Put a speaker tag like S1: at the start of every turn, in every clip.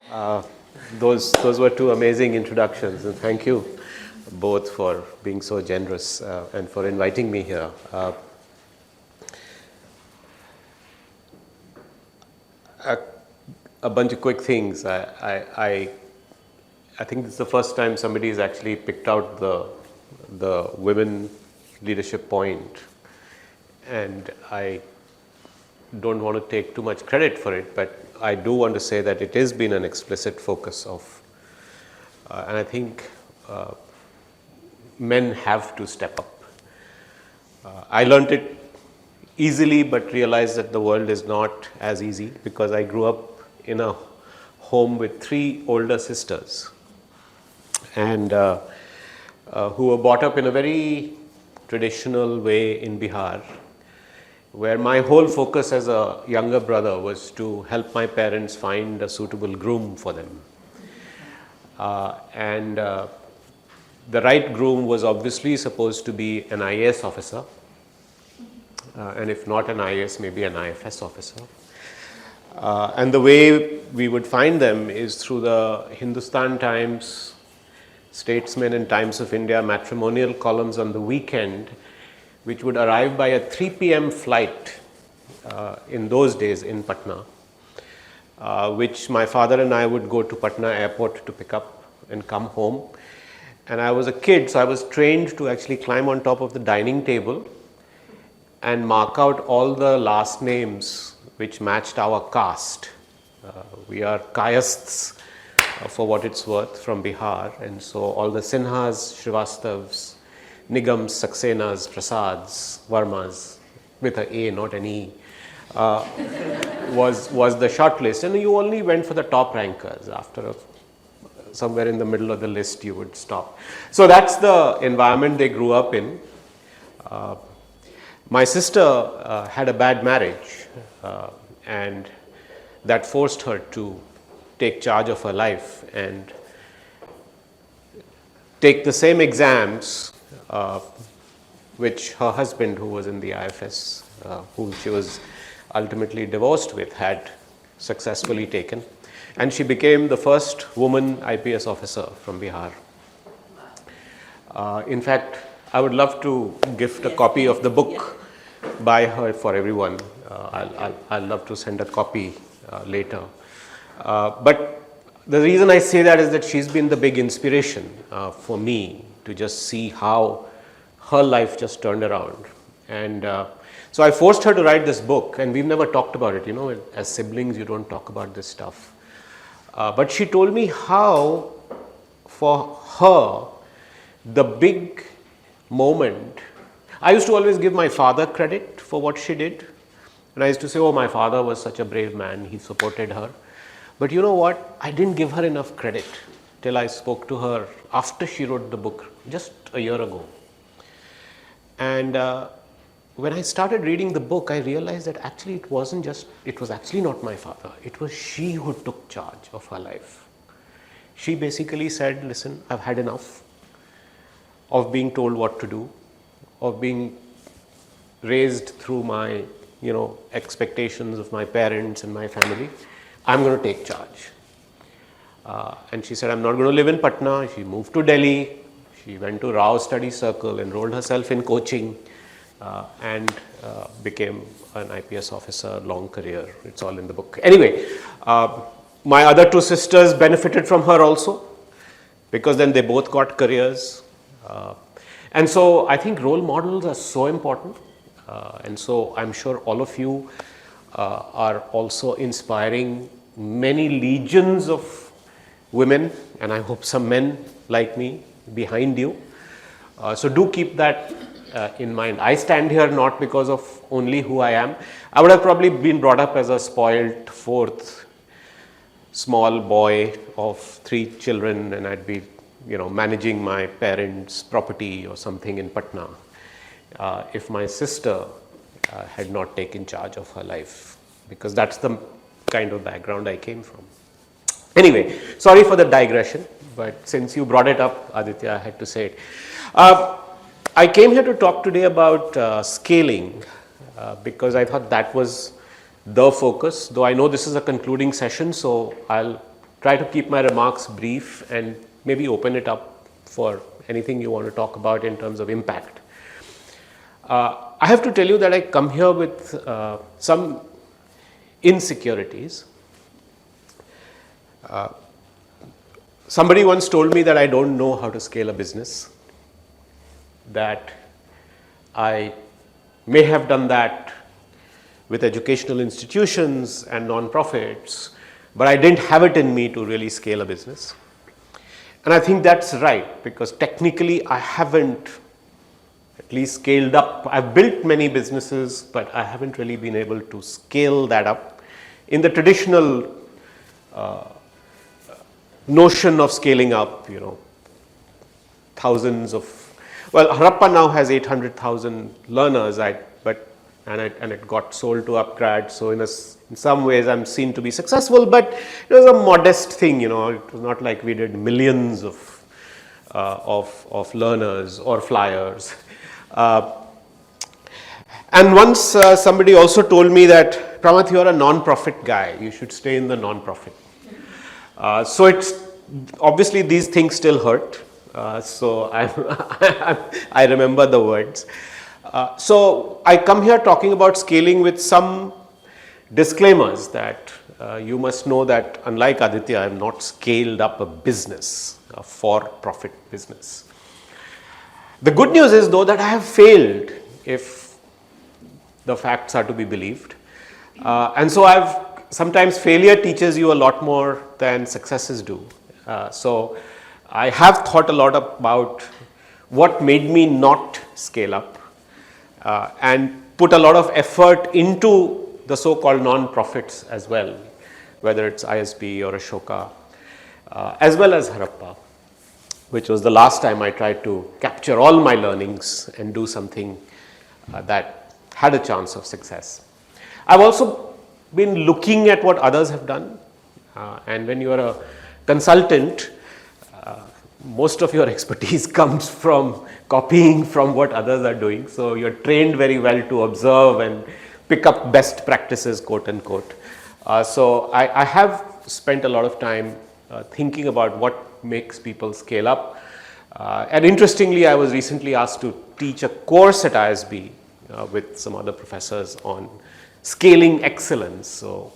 S1: Uh, those were two amazing introductions, and thank you both for being so generous and for inviting me here. A bunch of quick things. I think this is the first time somebody has actually picked out the women leadership point, and I don't want to take too much credit for it, but I do want to say that it has been an explicit focus of, and I think men have to step up. I learned it easily, but realized that the world is not as easy because I grew up in a home with 3 older sisters, and who were brought up in a very traditional way in Bihar, where my whole focus as a younger brother was to help my parents find a suitable groom for them. And the right groom was obviously supposed to be an IAS officer, and if not an IAS, maybe an IFS officer. And the way we would find them is through the Hindustan Times, Statesman and Times of India matrimonial columns on the weekend, which would arrive by a 3 p.m. flight in those days in Patna, which my father and I would go to Patna airport to pick up and come home. And I was a kid, so I was trained to actually climb on top of the dining table and mark out all the last names which matched our caste. We are Kayasts, for what it's worth, from Bihar, and so all the Sinhas, Srivastavs, Nigams, Saksenas, Prasads, Varmas, with an A, not an E, was the short list. And you only went for the top rankers. After somewhere in the middle of the list, you would stop. So that's the environment they grew up in. My sister had a bad marriage, and that forced her to take charge of her life and take the same exams which her husband, who was in the IFS, whom she was ultimately divorced with, had successfully taken. And she became the first woman IPS officer from Bihar. In fact, I would love to gift a copy of the book by her for everyone. I'll love to send a copy later. But the reason I say that is that she's been the big inspiration for me to just see how her life just turned around. And so I forced her to write this book, and we've never talked about it. You know, as siblings, you don't talk about this stuff. But she told me how, for her, the big moment, I used to always give my father credit for what she did. And I used to say, oh, my father was such a brave man, he supported her. But you know what? I didn't give her enough credit till I spoke to her after she wrote the book, just a year ago. And when I started reading the book, I realized that actually it was actually not my father. It was she who took charge of her life. She basically said, listen, I've had enough of being told what to do, of being raised through my, expectations of my parents and my family. I'm going to take charge. And she said, I'm not going to live in Patna. She moved to Delhi. She went to Rao Study Circle, enrolled herself in coaching, and became an IPS officer, long career. It's all in the book. Anyway, my other 2 sisters benefited from her also, because then they both got careers. And so I think role models are so important. And so I'm sure all of you are also inspiring many legions of women, and I hope some men like me behind you. So do keep that in mind. I stand here not because of only who I am. I would have probably been brought up as a spoiled 4th small boy of 3 children, and I'd be managing my parents' property or something in Patna, if my sister had not taken charge of her life, because that's the kind of background I came from. Anyway, sorry for the digression, but since you brought it up, Aditya, I had to say it. I came here to talk today about scaling, because I thought that was the focus, though I know this is a concluding session, so I'll try to keep my remarks brief and maybe open it up for anything you want to talk about in terms of impact. I have to tell you that I come here with some insecurities. Somebody once told me that I don't know how to scale a business, that I may have done that with educational institutions and non-profits, but I didn't have it in me to really scale a business. And I think that's right, because technically I haven't at least scaled up. I've built many businesses, but I haven't really been able to scale that up in the traditional notion of scaling up, thousands of, well, Harappa now has 800,000 learners, and it got sold to Upgrad. So in some ways I'm seen to be successful, but it was a modest thing, It was not like we did millions of learners or flyers. And once somebody also told me that, Pramath, you're a non-profit guy. You should stay in the non-profit. So it's obviously these things still hurt. So I remember the words. So I come here talking about scaling with some disclaimers that you must know that unlike Aditya, I have not scaled up a business, a for-profit business. The good news is though that I have failed, if the facts are to be believed. And so sometimes failure teaches you a lot more than successes do. So I have thought a lot about what made me not scale up and put a lot of effort into the so-called non-profits as well, whether it's ISB or Ashoka, as well as Harappa, which was the last time I tried to capture all my learnings and do something that had a chance of success. I've also been looking at what others have done, and when you are a consultant, most of your expertise comes from copying from what others are doing. So you're trained very well to observe and pick up best practices, quote unquote. So I have spent a lot of time thinking about what makes people scale up. And interestingly, I was recently asked to teach a course at ISB with some other professors on scaling excellence. So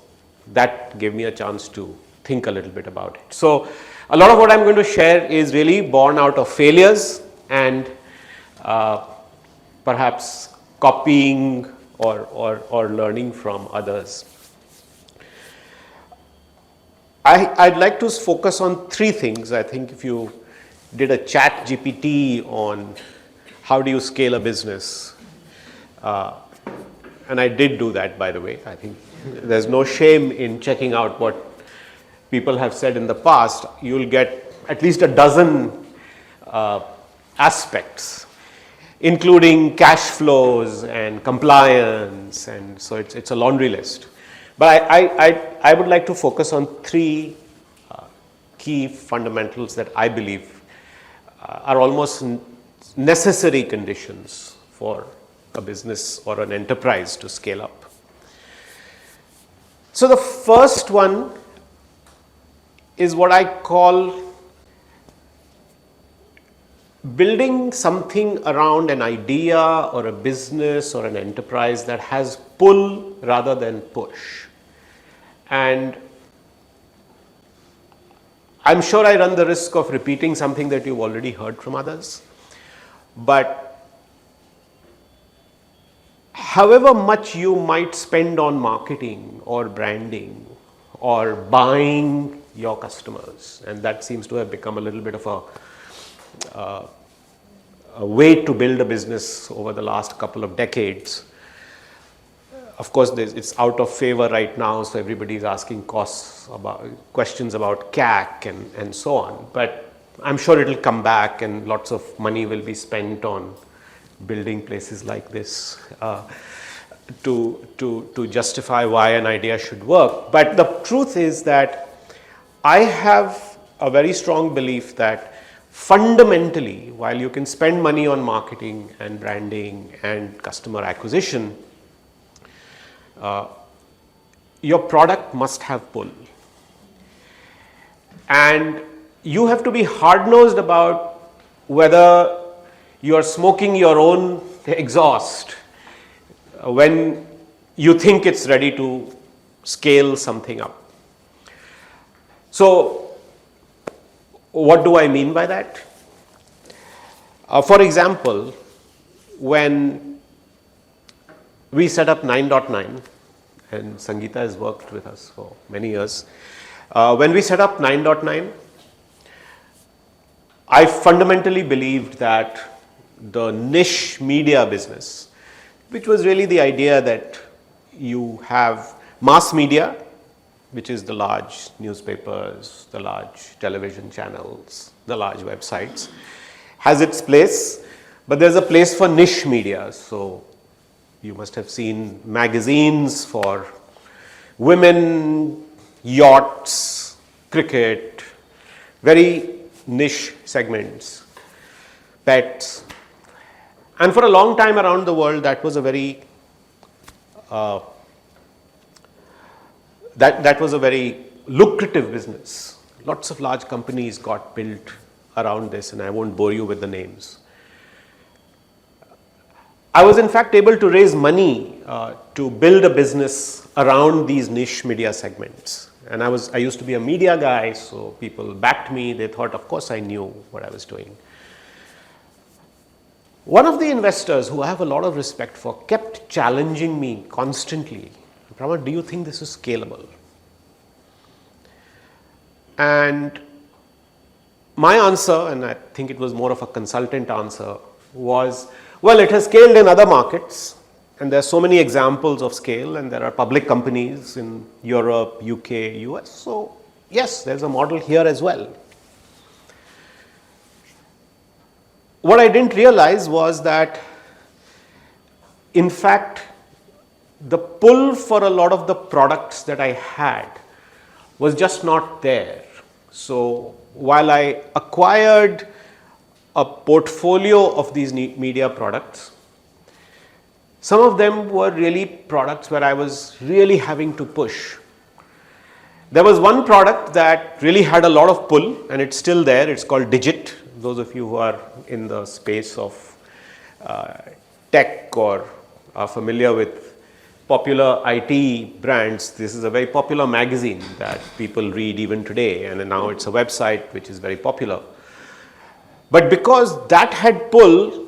S1: that gave me a chance to think a little bit about it. So a lot of what I'm going to share is really born out of failures and perhaps copying or learning from others. I'd like to focus on three things. I think if you did a chat GPT on how do you scale a business, and I did do that, by the way. I think there's no shame in checking out what people have said in the past. You'll get at least a dozen aspects, including cash flows and compliance, and so it's a laundry list. But I would like to focus on three key fundamentals that I believe are almost necessary conditions for a business or an enterprise to scale up. So the first one is what I call building something around an idea or a business or an enterprise that has pull rather than push. And I'm sure I run the risk of repeating something that you've already heard from others, but however much you might spend on marketing or branding or buying your customers, and that seems to have become a little bit of a way to build a business over the last couple of decades. Of course, it's out of favor right now, so everybody's asking questions about CAC and so on. But I'm sure it'll come back, and lots of money will be spent on building places like this to justify why an idea should work. But the truth is that I have a very strong belief that fundamentally, while you can spend money on marketing and branding and customer acquisition, your product must have pull. and you have to be hard-nosed about whether you are smoking your own exhaust when you think it's ready to scale something up. So, what do I mean by that? For example, when we set up 9.9, and Sangeeta has worked with us for many years, when we set up 9.9, I fundamentally believed that the niche media business, which was really the idea that you have mass media, which is the large newspapers, the large television channels, the large websites, has its place, but there's a place for niche media. So you must have seen magazines for women, yachts, cricket, very niche segments, pets. And for a long time around the world, that was a very that was a very lucrative business. Lots of large companies got built around this, and I won't bore you with the names. I was in fact able to raise money to build a business around these niche media segments. And I used to be a media guy, so people backed me. They thought, of course, I knew what I was doing. One of the investors who I have a lot of respect for kept challenging me constantly. Pramath, do you think this is scalable? And my answer, and I think it was more of a consultant answer, was, well, it has scaled in other markets, and there are so many examples of scale, and there are public companies in Europe, UK, US. So, yes, there's a model here as well. What I didn't realize was that, in fact, the pull for a lot of the products that I had was just not there. So while I acquired a portfolio of these media products, some of them were really products where I was really having to push. There was one product that really had a lot of pull, and it's still there. It's called Digit. Those of you who are in the space of tech or are familiar with popular IT brands, this is a very popular magazine that people read even today, and now it's a website which is very popular. But because that had pull,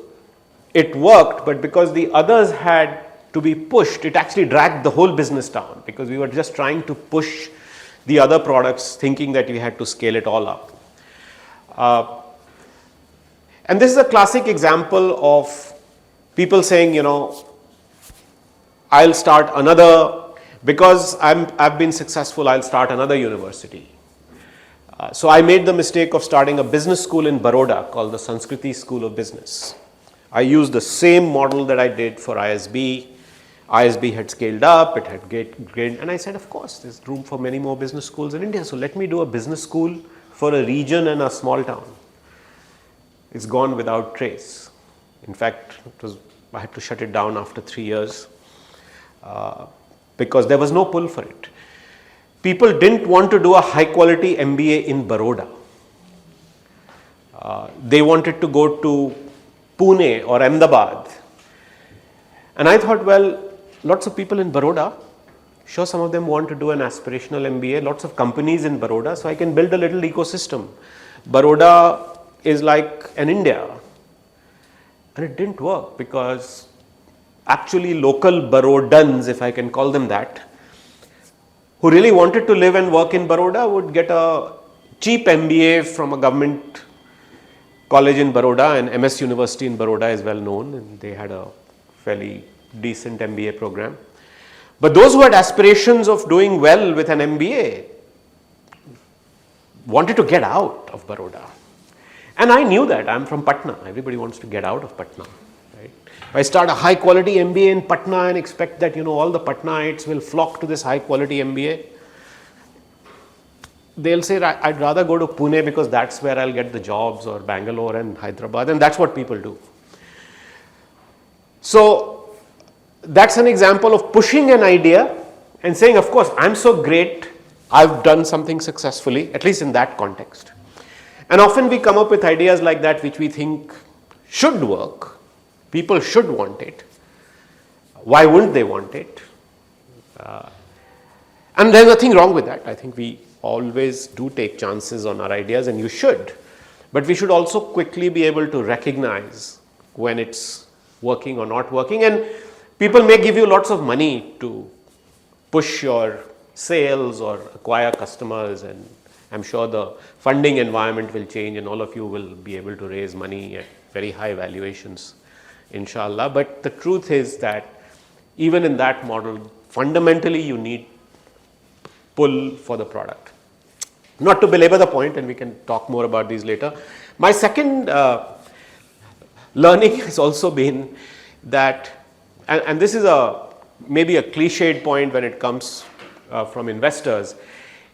S1: it worked, but because the others had to be pushed, it actually dragged the whole business down, because we were just trying to push the other products, thinking that we had to scale it all up. And this is a classic example of people saying, you know, I'll start another, because I've been successful, I'll start another university. So I made the mistake of starting a business school in Baroda called the Sanskriti School of Business. I used the same model that I did for ISB. ISB had scaled up, it had gained, and I said, of course, there's room for many more business schools in India. So let me do a business school for a region and a small town. It's gone without trace. In fact, I had to shut it down after 3 years. Because there was no pull for it. People didn't want to do a high quality MBA in Baroda. They wanted to go to Pune or Ahmedabad. And I thought, well, lots of people in Baroda, sure, some of them want to do an aspirational MBA, lots of companies in Baroda, so I can build a little ecosystem. Baroda is like an India. And it didn't work, because actually local Barodans, if I can call them that, who really wanted to live and work in Baroda would get a cheap MBA from a government college in Baroda, and MS University in Baroda is well known, and they had a fairly decent MBA program. But those who had aspirations of doing well with an MBA wanted to get out of Baroda. And I knew that. I'm from Patna. Everybody wants to get out of Patna. Right? If I start a high quality MBA in Patna and expect that, you know, all the Patnaites will flock to this high quality MBA, they'll say, I'd rather go to Pune because that's where I'll get the jobs, or Bangalore and Hyderabad, and that's what people do. So that's an example of pushing an idea and saying, of course, I'm so great I've done something successfully, at least in that context. And often we come up with ideas like that which we think should work, people should want it. Why wouldn't they want it? And there's nothing wrong with that. I think we always do take chances on our ideas, and you should. But we should also quickly be able to recognize when it's working or not working. And people may give you lots of money to push your sales or acquire customers, and I'm sure the funding environment will change and all of you will be able to raise money at very high valuations, inshallah. But the truth is that even in that model, fundamentally you need pull for the product. Not to belabor the point, and we can talk more about these later. My second learning has also been that, and this is maybe a cliched point when it comes from investors,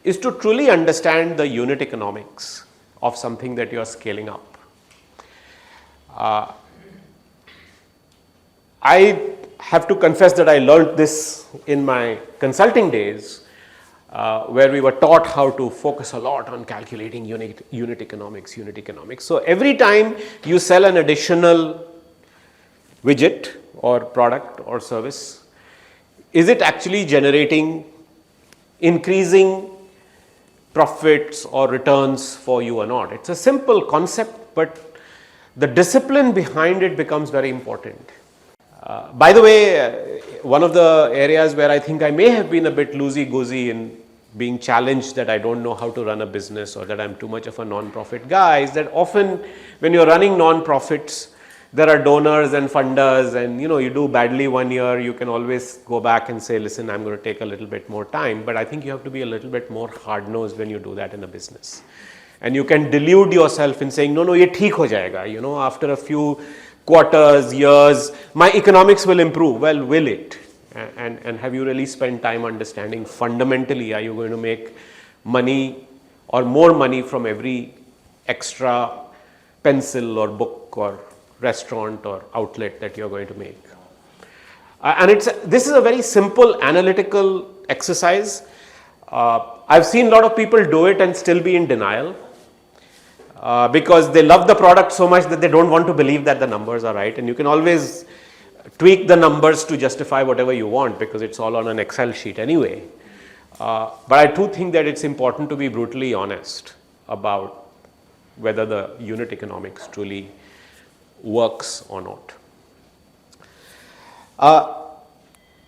S1: is to truly understand the unit economics of something that you are scaling up. I have to confess that I learned this in my consulting days, where we were taught how to focus a lot on calculating unit economics. So every time you sell an additional widget or product or service, is it actually generating increasing profits or returns for you or not? It's a simple concept, but the discipline behind it becomes very important. By the way, one of the areas where I think I may have been a bit loosey-goosey in being challenged that I don't know how to run a business or that I'm too much of a non-profit guy is that often when you're running non-profits, there are donors and funders, and you do badly one year, you can always go back and say, listen, I'm going to take a little bit more time. But I think you have to be a little bit more hard-nosed when you do that in a business. And you can delude yourself in saying, no, ye theek ho jayega. After a few quarters, years, my economics will improve. Well, will it? And have you really spent time understanding fundamentally, are you going to make money or more money from every extra pencil or book or restaurant or outlet that you're going to make? And this is a very simple analytical exercise. I've seen a lot of people do it and still be in denial because they love the product so much that they don't want to believe that the numbers are right. And you can always tweak the numbers to justify whatever you want because it's all on an Excel sheet anyway. But I do think that it's important to be brutally honest about whether the unit economics truly works or not.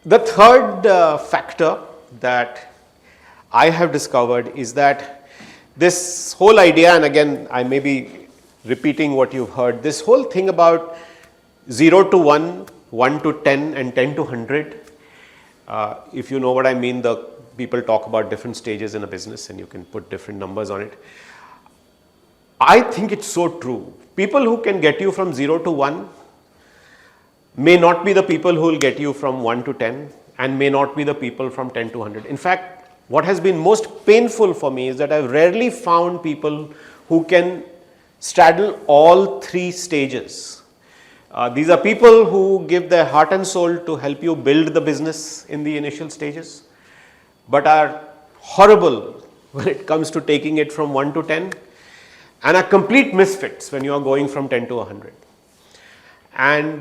S1: The third factor that I have discovered is that this whole idea, and again I may be repeating what you've heard, this whole thing about 0 to 1, 1 to 10 and 10 to 100, if you know what I mean, the people talk about different stages in a business and you can put different numbers on it. I think it's so true. People who can get you from 0 to 1 may not be the people who will get you from 1 to 10 and may not be the people from 10 to 100. In fact, what has been most painful for me is that I've rarely found people who can straddle all three stages. These are people who give their heart and soul to help you build the business in the initial stages, but are horrible when it comes to taking it from 1 to 10 and are complete misfits when you are going from 10 to 100. And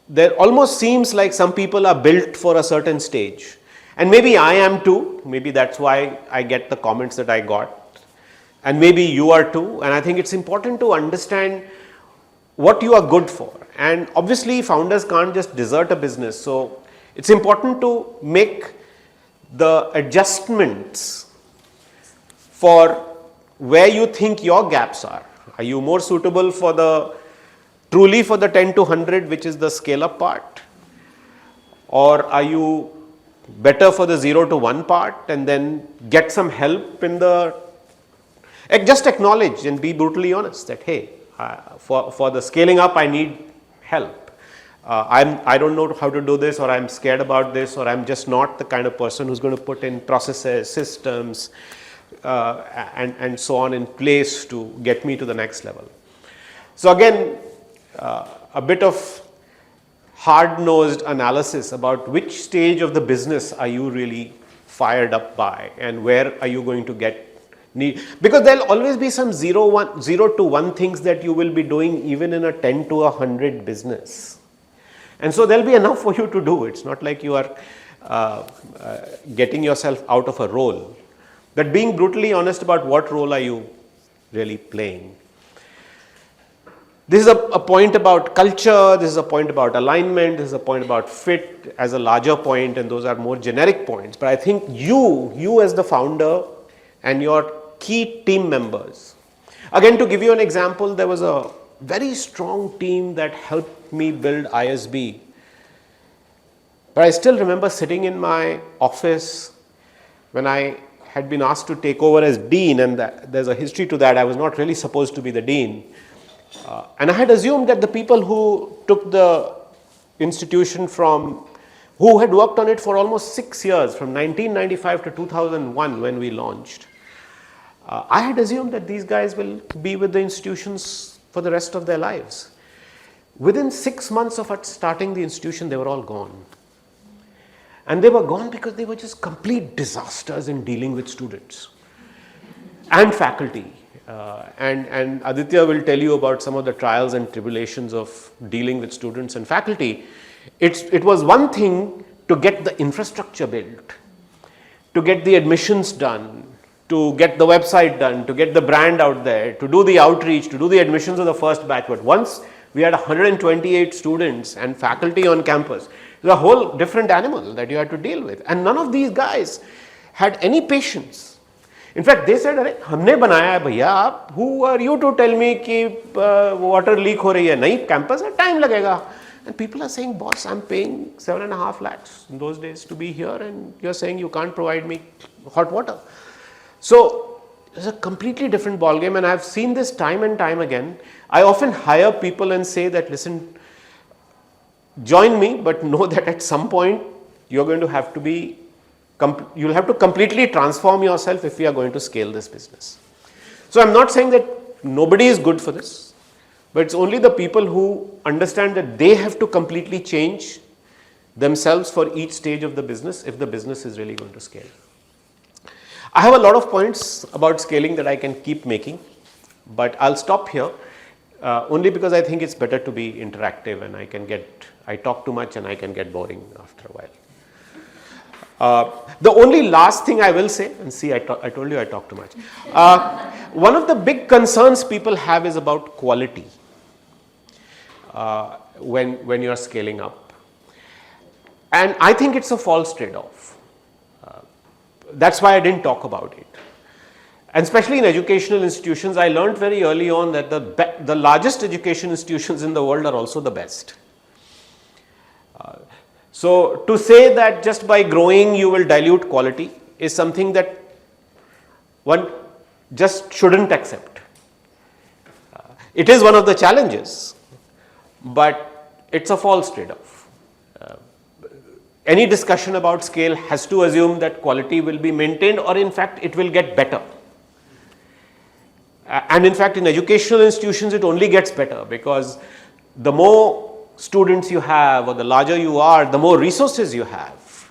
S1: there almost seems like some people are built for a certain stage. And maybe I am too. Maybe that's why I get the comments that I got. And maybe you are too. And I think it's important to understand what you are good for. And obviously founders can't just desert a business. So it's important to make the adjustments for where you think your gaps are. Are you more suitable for truly for the 10 to 100, which is the scale up part? Or are you better for the 0 to 1 part and then get some help in just acknowledge and be brutally honest that, hey, for the scaling up, I need help. I don't know how to do this, or I'm scared about this, or I'm just not the kind of person who's going to put in processes, systems, and so on in place to get me to the next level. So again, a bit of hard-nosed analysis about which stage of the business are you really fired up by, and where are you going to get need, because there'll always be some 0 to 1 things that you will be doing even in a 10 to 100 business, and so there'll be enough for you to do. It's not like you are getting yourself out of a role, but being brutally honest about what role are you really playing. This is a point about culture, this is a point about alignment, this is a point about fit as a larger point, and those are more generic points. But I think you as the founder and your key team members, again, to give you an example, there was a very strong team that helped me build ISB. But I still remember sitting in my office when I had been asked to take over as dean, and there's a history to that. I was not really supposed to be the dean. And I had assumed that the people who took the institution who had worked on it for almost 6 years, from 1995 to 2001 when we launched, I had assumed that these guys will be with the institutions for the rest of their lives. Within 6 months of us starting the institution, they were all gone. And they were gone because they were just complete disasters in dealing with students and faculty. And Aditya will tell you about some of the trials and tribulations of dealing with students and faculty. It was one thing to get the infrastructure built, to get the admissions done, to get the website done, to get the brand out there, to do the outreach, to do the admissions of the first batch. But once we had 128 students and faculty on campus, it was a whole different animal that you had to deal with. And none of these guys had any patience. In fact, they said, "अरे हमने बनाया है भैया, आप who are you to tell me कि water leak हो रही है? नहीं, campus है, time लगेगा." And people are saying, "Boss, I'm paying 7.5 lakhs in those days to be here, and you're saying you can't provide me hot water." So it's a completely different ballgame, and I've seen this time and time again. I often hire people and say that, "Listen, join me, but know that at some point you're going to have to be you'll have to completely transform yourself if we are going to scale this business." So I'm not saying that nobody is good for this, but it's only the people who understand that they have to completely change themselves for each stage of the business if the business is really going to scale. I have a lot of points about scaling that I can keep making, but I'll stop here only because I think it's better to be interactive, and I talk too much and I can get boring after a while. The only last thing I will say, and see, I told you I talk too much. One of the big concerns people have is about quality when you're scaling up. And I think it's a false trade-off. That's why I didn't talk about it. And especially in educational institutions, I learned very early on that the largest education institutions in the world are also the best. So to say that just by growing you will dilute quality is something that one just shouldn't accept. It is one of the challenges, but it's a false trade-off. Any discussion about scale has to assume that quality will be maintained, or in fact it will get better. And in fact, in educational institutions it only gets better, because the more students you have, or the larger you are, the more resources you have,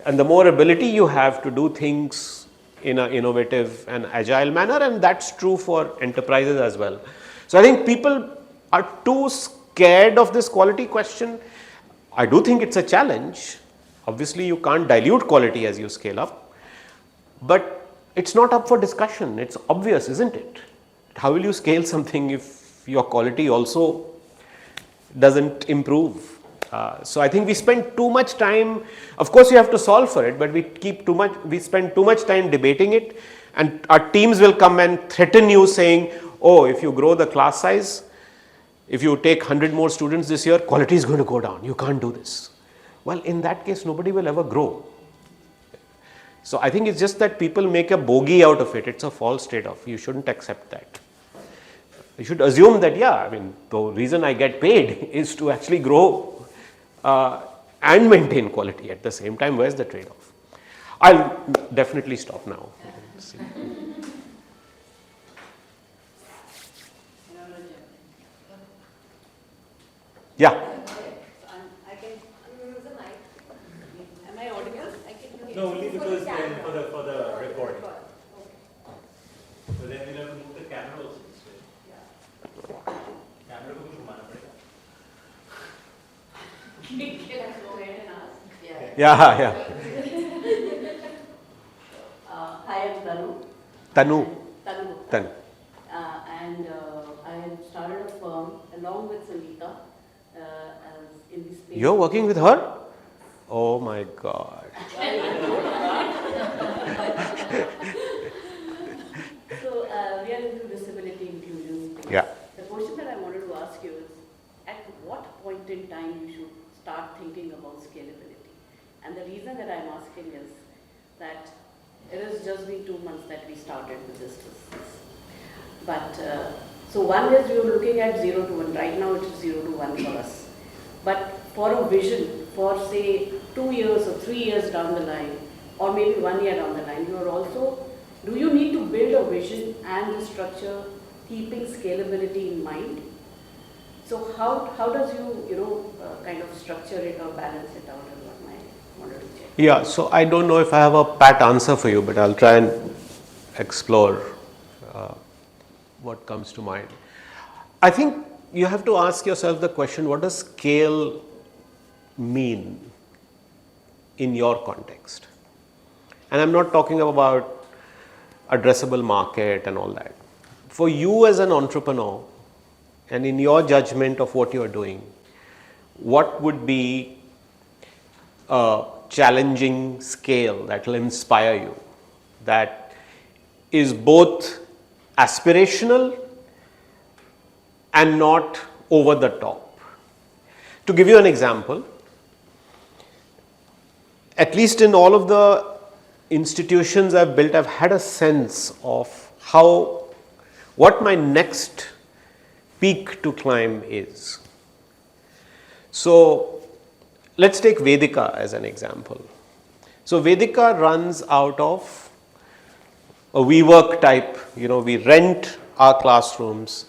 S1: and the more ability you have to do things in an innovative and agile manner, and that's true for enterprises as well. So I think people are too scared of this quality question. I do think it's a challenge. Obviously you can't dilute quality as you scale up, but it's not up for discussion. It's obvious, isn't it? How will you scale something if your quality also doesn't improve? So I think we spend too much time, of course you have to solve for it, but we spend too much time debating it, and our teams will come and threaten you saying, "Oh, if you grow the class size, if you take 100 more students this year, quality is going to go down. You can't do this." Well, in that case, nobody will ever grow. So I think it's just that people make a bogey out of it. It's a false trade-off. You shouldn't accept that. You should assume that, yeah, I mean, the reason I get paid is to actually grow and maintain quality at the same time. Where's the trade-off? I'll definitely stop now. Yeah.
S2: I can use the mic. Am I audible? I can hear No, only because then for the recording. So then we'll have to move the camera also this way. Camera को भी घुमाना पड़ेगा.
S3: Go ahead and ask.
S1: Yeah.
S3: Hi, I'm Tanu.
S1: Tanu.
S3: And I have started a firm along with Sangeeta in this space.
S1: You're working with her? Oh my God.
S3: So we are into disability inclusion space.
S1: Yeah.
S3: The question that I wanted to ask you is, at what point in time you should start thinking about scalability? And the reason that I'm asking is that it has just been 2 months that we started with this business. But so one is we were looking at 0 to 1. Right now it is 0 to 1 for us. But for a vision, for say 2 years or 3 years down the line, or maybe 1 year down the line, you are also, do you need to build a vision and a structure keeping scalability in mind? So how does you kind of structure it or balance it out is what I wanted to check.
S1: Yeah, so I don't know if I have a pat answer for you, but I'll try and explore what comes to mind. I think you have to ask yourself the question, what does scale mean in your context? And I'm not talking about addressable market and all that. For you as an entrepreneur, and in your judgment of what you are doing, what would be a challenging scale that will inspire you, that is both aspirational and not over the top? To give you an example, at least in all of the institutions I've built, I've had a sense of what my next peak to climb is. So let's take Vedika as an example. So Vedika runs out of a WeWork type, we rent our classrooms,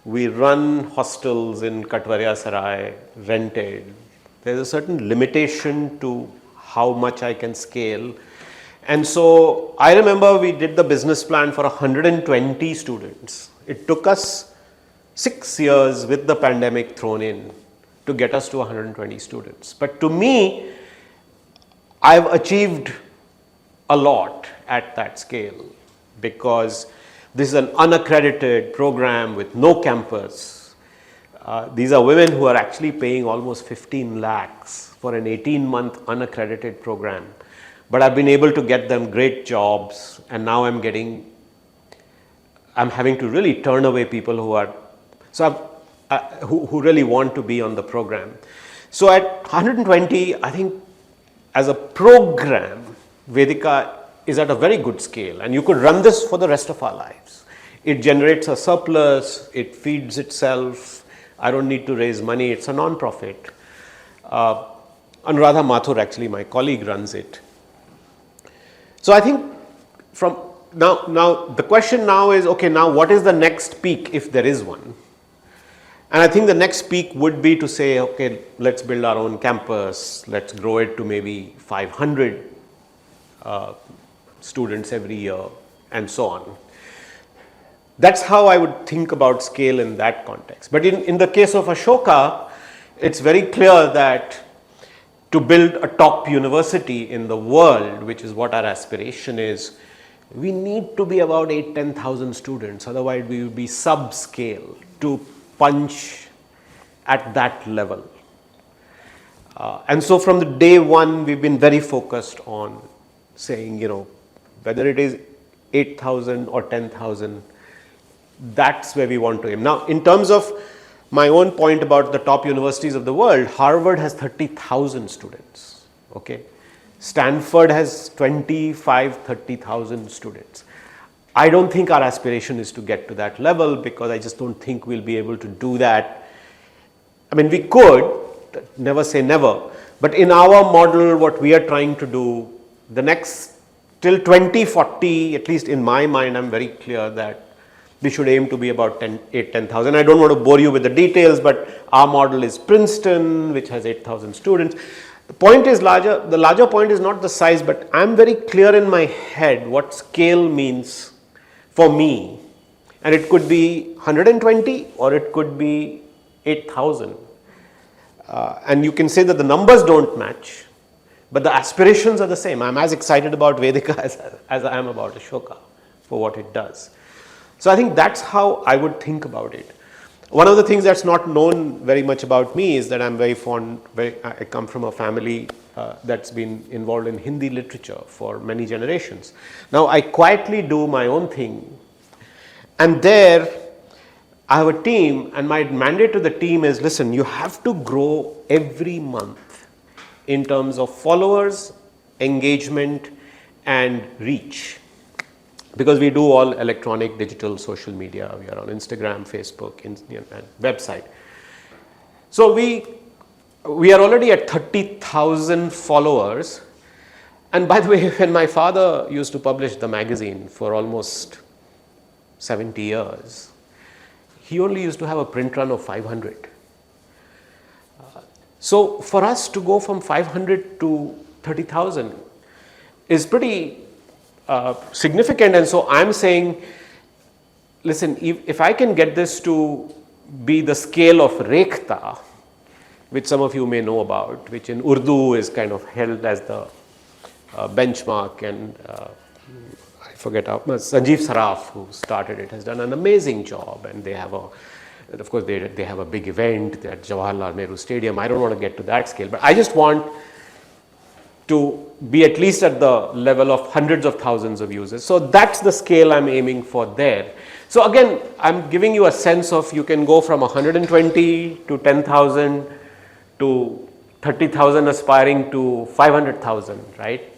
S1: we run hostels in Katwaria Sarai, rented. There's a certain limitation to how much I can scale. And so I remember we did the business plan for 120 students. It took us 6 years with the pandemic thrown in to get us to 120 students. But to me, I've achieved a lot at that scale because this is an unaccredited program with no campus. These are women who are actually paying almost 15 lakhs for an 18-month unaccredited program. But I've been able to get them great jobs, and now I'm having to really turn away people who really want to be on the program. So at 120, I think as a program, Vedika is at a very good scale, and you could run this for the rest of our lives. It generates a surplus, it feeds itself, I don't need to raise money, it's a non-profit. Anuradha Mathur, actually my colleague, runs it. So I think from now the question now is, okay, now what is the next peak if there is one? And I think the next peak would be to say, okay, let's build our own campus, let's grow it to maybe 500 students every year and so on. That's how I would think about scale in that context. But in the case of Ashoka, it's very clear that to build a top university in the world, which is what our aspiration is, we need to be about 8,000-10,000 students. Otherwise, we will be subscale to punch at that level. And so from the day one, we've been very focused on saying, whether it is 8,000 or 10,000, that's where we want to aim. Now, in terms of my own point about the top universities of the world, Harvard has 30,000 students, okay? Stanford has 25,000-30,000 students. I don't think our aspiration is to get to that level because I just don't think we'll be able to do that. I mean, we could, never say never, but in our model, what we are trying to do, till 2040, at least in my mind, I'm very clear that we should aim to be about 10,000. I don't want to bore you with the details, but our model is Princeton, which has 8,000 students. point is larger. The larger point is not the size, but I'm very clear in my head what scale means for me. And it could be 120 or it could be 8,000. And you can say that the numbers don't match, but the aspirations are the same. I'm as excited about Vedika as I am about Ashoka for what it does. So I think that's how I would think about it. One of the things that's not known very much about me is that I'm very fond, I come from a family that's been involved in Hindi literature for many generations. Now I quietly do my own thing, and there I have a team, and my mandate to the team is, listen, you have to grow every month in terms of followers, engagement and reach. Because we do all electronic, digital, social media. We are on Instagram, Facebook, and website. So we are already at 30,000 followers. And by the way, when my father used to publish the magazine for almost 70 years, he only used to have a print run of 500. So for us to go from 500 to 30,000 is pretty significant. And so I'm saying, listen, if I can get this to be the scale of Rekhta, which some of you may know about, which in Urdu is kind of held as the benchmark, and I forget how, Sanjeev Saraf, who started it, has done an amazing job, and they have of course they have a big event at Jawaharlal Nehru Stadium. I don't want to get to that scale, but I just want to be at least at the level of hundreds of thousands of users. So that's the scale I'm aiming for there. So again, I'm giving you a sense of, you can go from 120 to 10,000 to 30,000 aspiring to 500,000, right?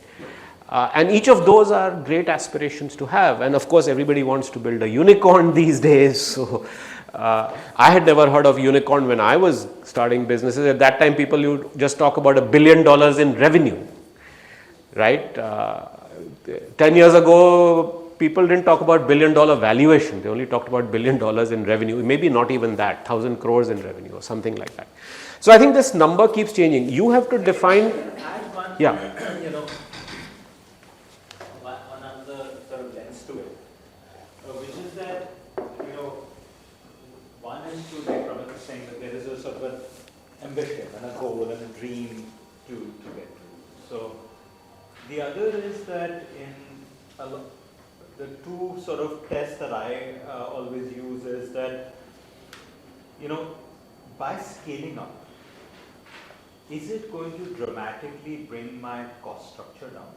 S1: And each of those are great aspirations to have. And of course, everybody wants to build a unicorn these days. So I had never heard of unicorn when I was starting businesses. At that time, people would just talk about $1 billion in revenue, right? 10 years ago, people didn't talk about $1 billion valuation. They only talked about $1 billion in revenue. Maybe not even that, 1,000 crores in revenue or something like that. So I think this number keeps changing. You have to define. Yeah.
S2: You know, one other sort of lens to it, which is that, you know, one is to, like Pramath is saying, that there is a sort of an ambition and a goal and a dream to get to. So the other is that the two sort of tests that I always use is that, you know, by scaling up, is it going to dramatically bring my cost structure down?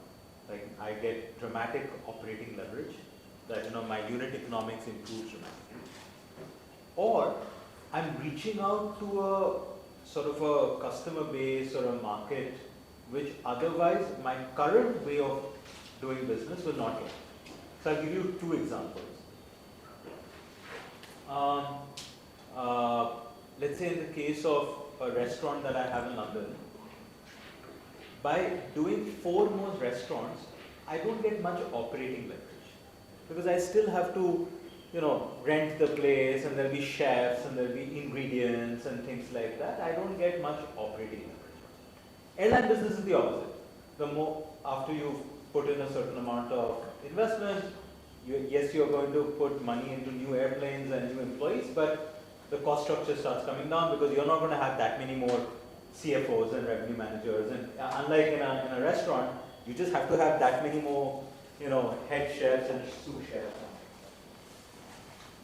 S2: Like I get dramatic operating leverage, that, you know, my unit economics improves dramatically. Or I'm reaching out to a sort of a customer base or a market which otherwise my current way of doing business will not get. So I'll give you two examples. Let's say in the case of a restaurant that I have in London, by doing 4 more restaurants, I don't get much operating leverage, because I still have to, you know, rent the place, and there'll be chefs and there'll be ingredients and things like that. I don't get much operating leverage. Airline business is the opposite. The more, after you've put in a certain amount of investment, yes, you're going to put money into new airplanes and new employees, but the cost structure starts coming down, because you're not going to have that many more CFOs and revenue managers. And unlike in a restaurant, you just have to have that many more, you know, head chefs and sous chefs.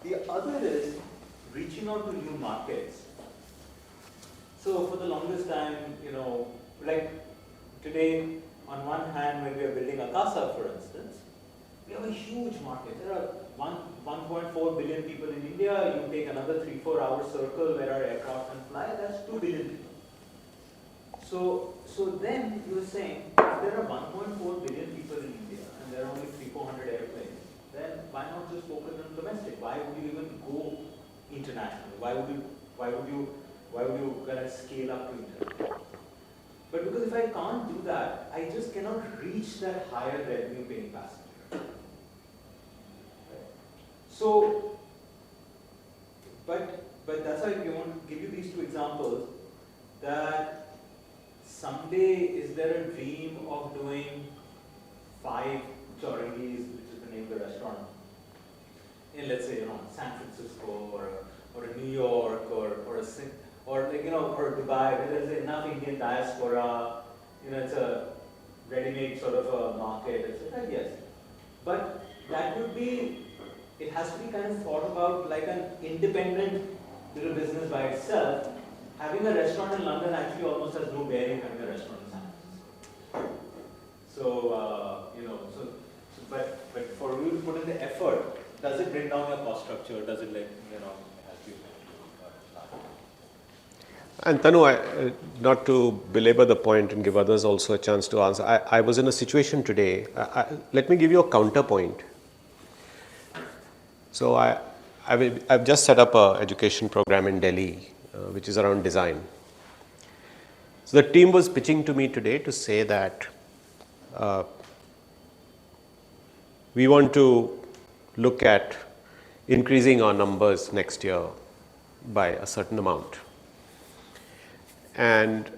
S2: The other is reaching out to new markets. So for the longest time, you know, like today, on one hand, when we are building a casa, for instance, we have a huge market. There are 1.4 billion people in India. You take another 3-4 hour circle where our aircraft can fly, that's 2 billion people. So then you're saying, if there are 1.4 billion people in India and there are only 300-400 airplanes, then why not just focus on domestic? Why would you even go international? Why would you kind of scale up to international? But because if I can't do that, I just cannot reach that higher revenue paying passenger. So, but that's why we want to give you these two examples, that someday is there a dream of doing 5 Chorangis, which is the name of the restaurant, in, let's say, San Francisco or a New York or a or like, or Dubai, where there's enough Indian diaspora, it's a ready-made sort of a market, etc. Yes, but that would be, it has to be kind of thought about like an independent little business by itself. Having a restaurant in London actually almost has no bearing having a restaurant in San Francisco. So, but for you to put in the effort, does it bring down your cost structure? Does it help you?
S1: And Tanu, not to belabor the point and give others also a chance to answer, I was in a situation today. Let me give you a counterpoint. So I've just set up an education program in Delhi, which is around design. So the team was pitching to me today to say that we want to look at increasing our numbers next year by a certain amount. And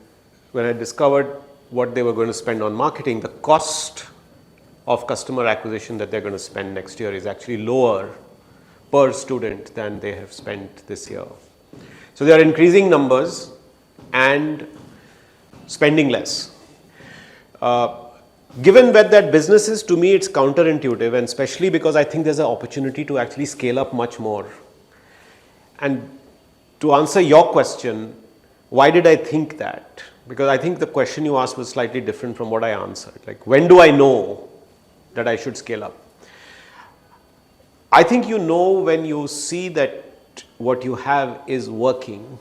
S1: when I discovered what they were going to spend on marketing, the cost of customer acquisition that they're going to spend next year is actually lower per student than they have spent this year. So they are increasing numbers and spending less. Given that business is, to me, it's counterintuitive, and especially because I think there's an opportunity to actually scale up much more. And to answer your question, why did I think that? Because I think the question you asked was slightly different from what I answered. Like, when do I know that I should scale up? I think you know when you see that what you have is working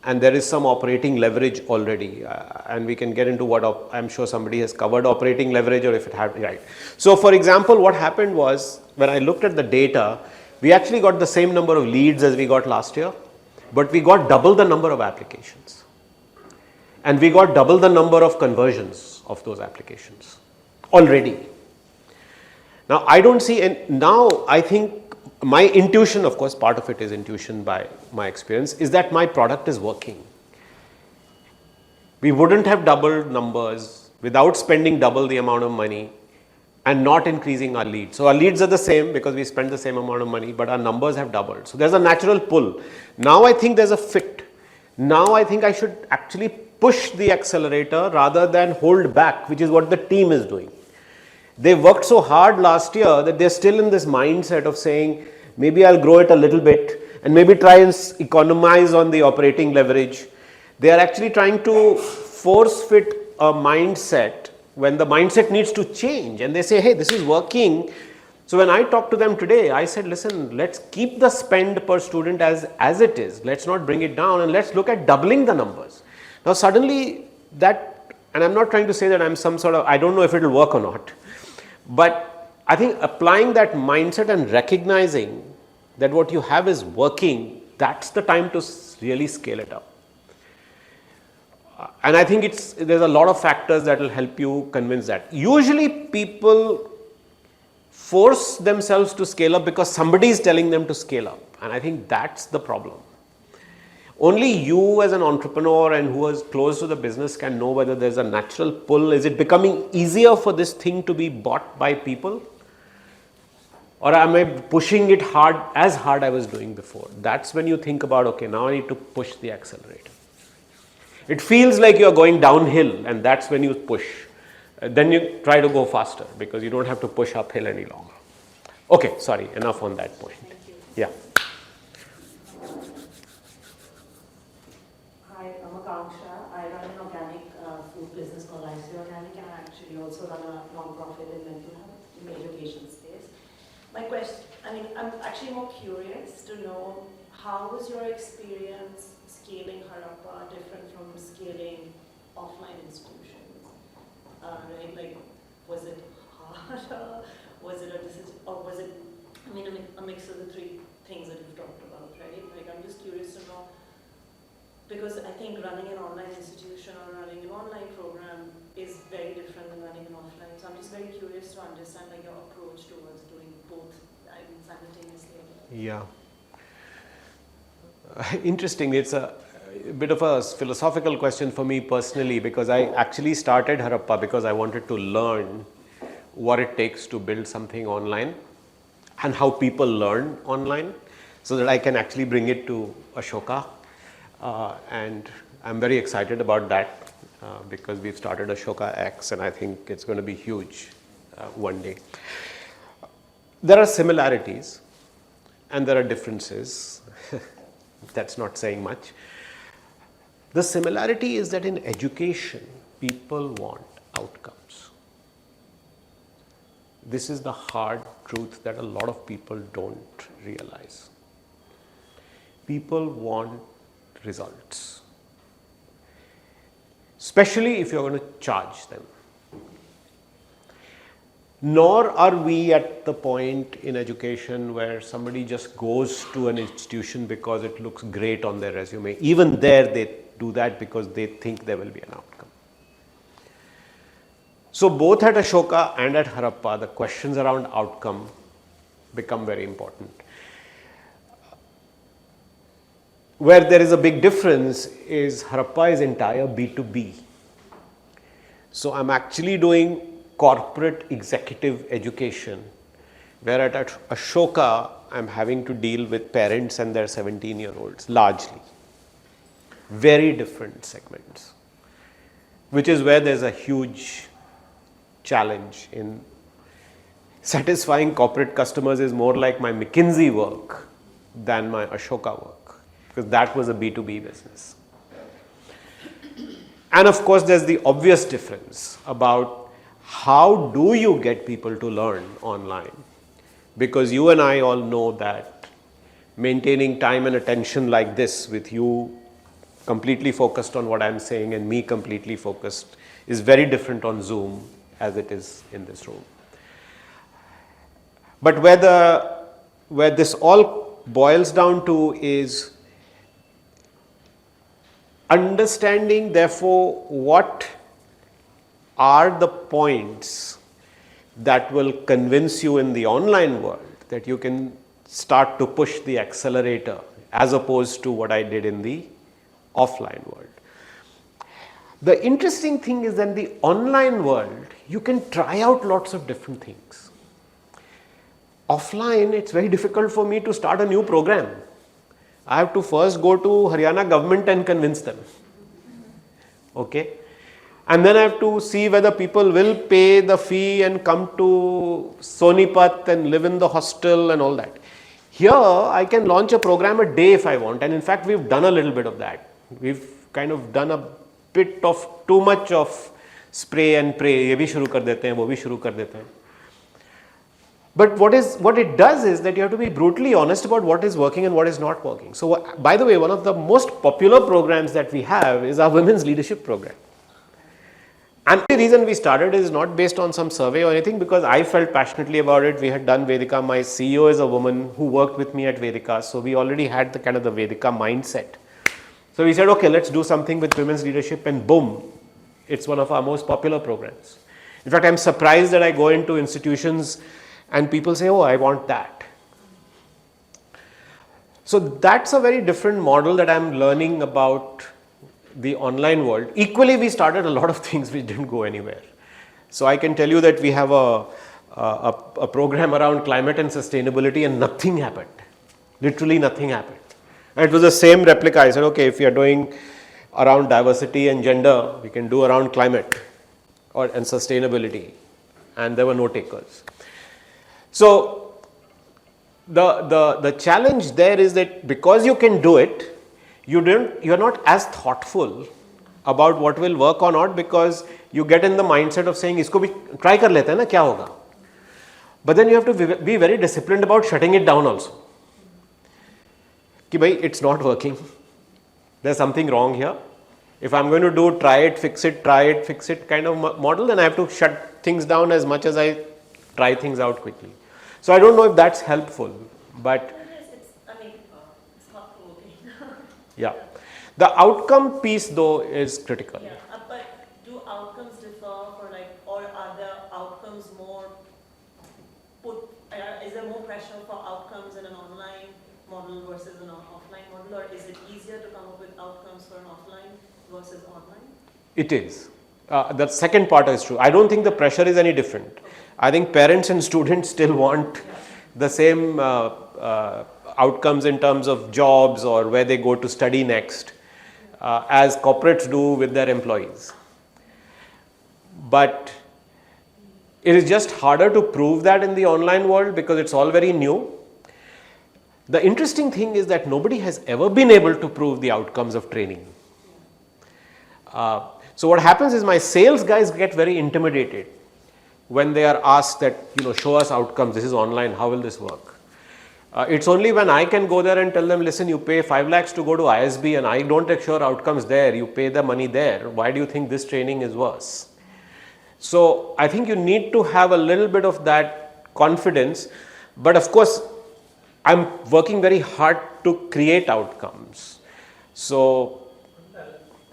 S1: and there is some operating leverage already, and we can get into what I'm sure somebody has covered operating leverage, or if it had, right. So for example, what happened was, when I looked at the data, we actually got the same number of leads as we got last year, but we got double the number of applications. And we got double the number of conversions of those applications already. Now, I don't see, and now I think my intuition, of course, part of it is intuition by my experience, is that my product is working. We wouldn't have doubled numbers without spending double the amount of money and not increasing our leads. So our leads are the same because we spend the same amount of money, but our numbers have doubled. So there's a natural pull. Now I think there's a fit. Now I think I should actually push the accelerator rather than hold back, which is what the team is doing. They worked so hard last year that they're still in this mindset of saying, maybe I'll grow it a little bit and maybe try and economize on the operating leverage. They are actually trying to force fit a mindset when the mindset needs to change, and they say, hey, this is working. So when I talked to them today, I said, listen, let's keep the spend per student as it is. Let's not bring it down, and let's look at doubling the numbers. Now suddenly that, and I'm not trying to say that I'm some sort of, I don't know if it will work or not. But I think applying that mindset and recognizing that what you have is working, that's the time to really scale it up. And I think there's a lot of factors that will help you convince that. Usually people force themselves to scale up because somebody is telling them to scale up. And I think that's the problem. Only you as an entrepreneur and who is close to the business can know whether there's a natural pull. Is it becoming easier for this thing to be bought by people? Or am I pushing it hard as hard I was doing before? That's when you think about, okay, now I need to push the accelerator. It feels like you're going downhill, and that's when you push. Then you try to go faster because you don't have to push uphill any longer. Okay, sorry, enough on that point. Yeah.
S4: I run an organic food business called IC Organic, and I actually also run a non-profit in mental health in the education space. My question, I'm actually more curious to know, how was your experience scaling Harappa different from scaling offline institutions? Right? Like, was it harder? Was it a decision, or was it, a mix of the three things that you've talked about, right? Like, I'm just curious to know. Because I think running an online institution or running an online program is very different than running an offline. So I'm just very curious to understand your approach towards doing both simultaneously.
S1: Yeah. Interesting. a bit of a philosophical question for me personally, because I actually started Harappa because I wanted to learn what it takes to build something online and how people learn online so that I can actually bring it to Ashoka. And I'm very excited about that because we've started Ashoka X and I think it's going to be huge one day. There are similarities and there are differences. That's not saying much. The similarity is that in education, people want outcomes. This is the hard truth that a lot of people don't realize. People want results, especially if you're going to charge them. Nor are we at the point in education where somebody just goes to an institution because it looks great on their resume. Even there, they do that because they think there will be an outcome. So both at Ashoka and at Harappa, the questions around outcome become very important. Where there is a big difference is Harappa is entire B2B. So I'm actually doing corporate executive education, where at Ashoka I'm having to deal with parents and their 17-year-olds largely. Very different segments, which is where there's a huge challenge in satisfying corporate customers is more like my McKinsey work than my Ashoka work, because that was a B2B business. And of course, there's the obvious difference about how do you get people to learn online? Because you and I all know that maintaining time and attention like this with you completely focused on what I'm saying and me completely focused is very different on Zoom as it is in this room. But where this all boils down to is understanding, therefore, what are the points that will convince you in the online world that you can start to push the accelerator as opposed to what I did in the offline world. The interesting thing is that in the online world, you can try out lots of different things. Offline, it's very difficult for me to start a new program. I have to first go to Haryana government and convince them. Okay? And then I have to see whether people will pay the fee and come to Sonipat and live in the hostel and all that. Here, I can launch a program a day if I want. And in fact, we've done a little bit of that. We've kind of done a bit of too much of spray and pray. ये भी शुरू कर देते हैं, वो भी शुरू कर देते हैं. But what it does is that you have to be brutally honest about what is working and what is not working. So, by the way, one of the most popular programs that we have is our women's leadership program. And the reason we started is not based on some survey or anything, because I felt passionately about it. We had done Vedika. My CEO is a woman who worked with me at Vedika. So we already had the kind of the Vedika mindset. So we said, okay, let's do something with women's leadership, and boom, it's one of our most popular programs. In fact, I'm surprised that I go into institutions and people say, oh, I want that. So that's a very different model that I'm learning about the online world. Equally, we started a lot of things which didn't go anywhere. So I can tell you that we have a program around climate and sustainability and nothing happened. Literally nothing happened. And it was the same replica. I said, okay, if we are doing around diversity and gender, we can do around climate and sustainability. And there were no takers. So the challenge there is that because you can do it, you're not as thoughtful about what will work or not, because you get in the mindset of saying, isko bhi try kar lete hain na, kya hoga? But then you have to be very disciplined about shutting it down also. Ki bhai, it's not working. There's something wrong here. If I'm going to do try it, fix it kind of model, then I have to shut things down as much as I try things out quickly. So I don't know if that's helpful, but
S4: It's not provoking.
S1: yeah. The outcome piece though is critical.
S4: Yeah, but do outcomes differ or are the outcomes more is there more pressure for outcomes in an online model versus an offline model, or is it easier to come up with outcomes for an offline versus online?
S1: It is. The second part is true. I don't think the pressure is any different.
S4: Okay.
S1: I think parents and students still want the same outcomes in terms of jobs or where they go to study next, as corporates do with their employees. But it is just harder to prove that in the online world because it's all very new. The interesting thing is that nobody has ever been able to prove the outcomes of training. So what happens is my sales guys get very intimidated when they are asked that, show us outcomes, this is online, how will this work? It's only when I can go there and tell them, listen, you pay 5 lakhs to go to ISB and I don't assure outcomes there, you pay the money there, why do you think this training is worse? So I think you need to have a little bit of that confidence, but of course I'm working very hard to create outcomes. So,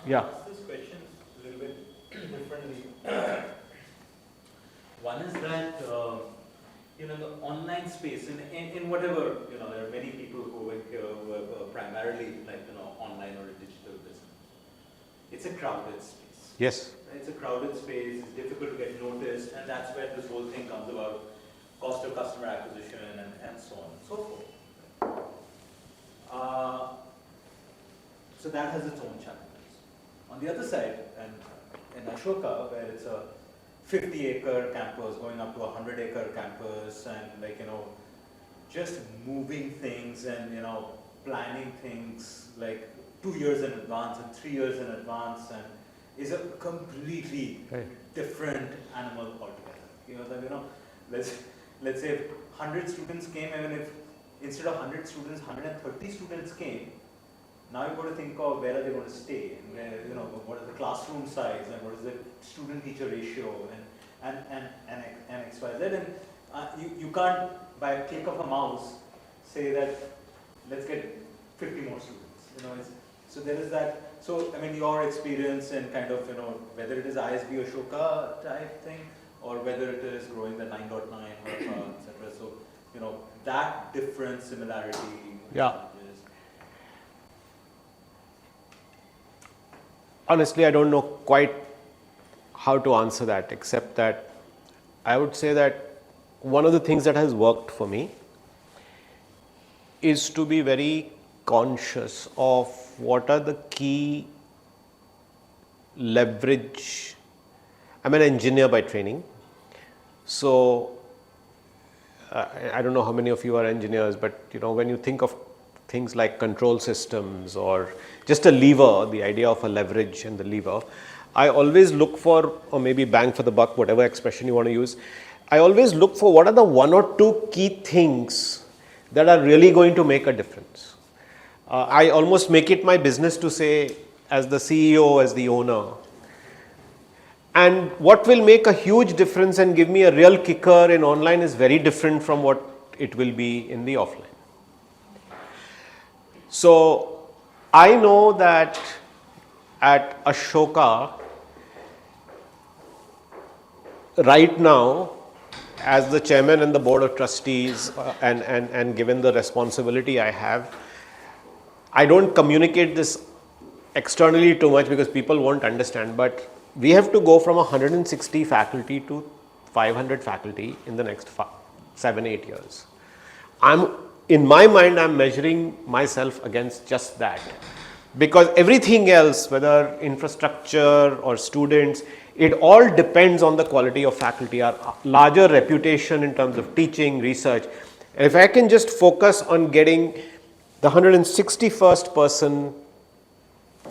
S1: yeah.
S2: Ask this question a little bit differently. One is that, the online space, in whatever, there are many people who are primarily online or a digital business. It's a crowded space.
S1: Yes.
S2: It's a crowded space, it's difficult to get noticed, and that's where this whole thing comes about, cost of customer acquisition and so on and so forth. So that has its own challenges. On the other side, and in Ashoka, where it's a 50-acre campus going up to a 100-acre campus, and just moving things and planning things like 2 years in advance and 3 years in advance, and is a completely different animal altogether. Let's say if 100 students came, even if instead of 100 students, 130 students came, now you've got to think of where are they going to stay, and where, what is the classroom size, and what is the student-teacher ratio, and X, Y, Z, and you can't, by a click of a mouse, say that let's get 50 more students. So there is that. So your experience in kind of whether it is ISB or Ashoka type thing, or whether it is growing the 9.9 or etc. So that difference, similarity.
S1: Yeah. Honestly, I don't know quite how to answer that, except that I would say that one of the things that has worked for me is to be very conscious of what are the key leverage. I'm an engineer by training, so I don't know how many of you are engineers, but when you think of things like control systems or just a lever, the idea of a leverage and the lever, I always look for, or maybe bang for the buck, whatever expression you want to use, I always look for what are the 1 or 2 key things that are really going to make a difference. I almost make it my business to say, as the CEO, as the owner, and what will make a huge difference and give me a real kicker in online is very different from what it will be in the offline. So I know that at Ashoka, right now, as the chairman and the board of trustees, and given the responsibility I have, I don't communicate this externally too much because people won't understand, but we have to go from 160 faculty to 500 faculty in the next 7-8 years. In my mind, I'm measuring myself against just that, because everything else, whether infrastructure or students, it all depends on the quality of faculty, our larger reputation in terms of teaching, research. And if I can just focus on getting the 161st person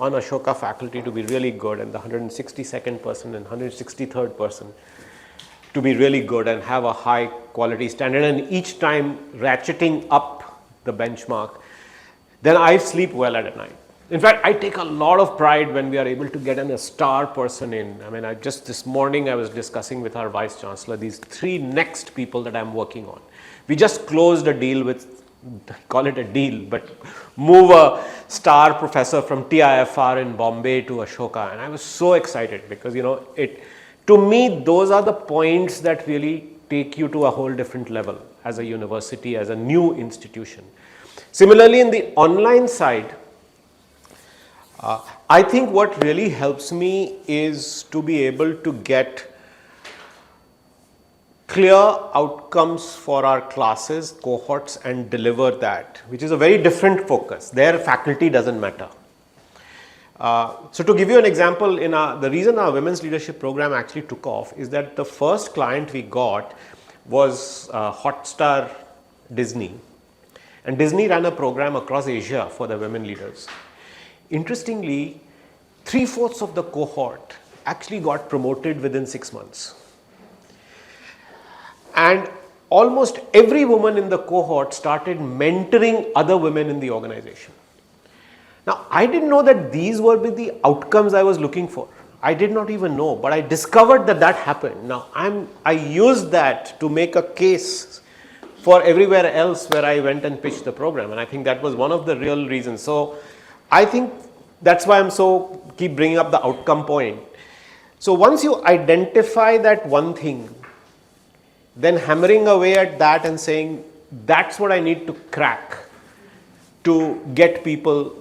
S1: on Ashoka faculty to be really good, and the 162nd person and 163rd person to be really good and have a high quality standard, and each time ratcheting up the benchmark, then I sleep well at night. In fact, I take a lot of pride when we are able to get a star person in. Just this morning I was discussing with our Vice Chancellor these 3 next people that I'm working on. We just closed a deal with, call it a deal, but move a star professor from TIFR in Bombay to Ashoka, and I was so excited because to me those are the points that really take you to a whole different level as a university, as a new institution. Similarly, in the online side, I think what really helps me is to be able to get clear outcomes for our classes, cohorts, and deliver that, which is a very different focus. Their faculty doesn't matter. So to give you an example, the reason our women's leadership program actually took off is that the first client we got was Hotstar Disney. And Disney ran a program across Asia for the women leaders. Interestingly, 3/4 of the cohort actually got promoted within 6 months. And almost every woman in the cohort started mentoring other women in the organization. Now, I didn't know that these were the outcomes I was looking for. I did not even know, but I discovered that that happened. Now, I used that to make a case for everywhere else where I went and pitched the program, and I think that was one of the real reasons. So, I think that's why I'm keep bringing up the outcome point. So, once you identify that one thing, then hammering away at that and saying, that's what I need to crack to get people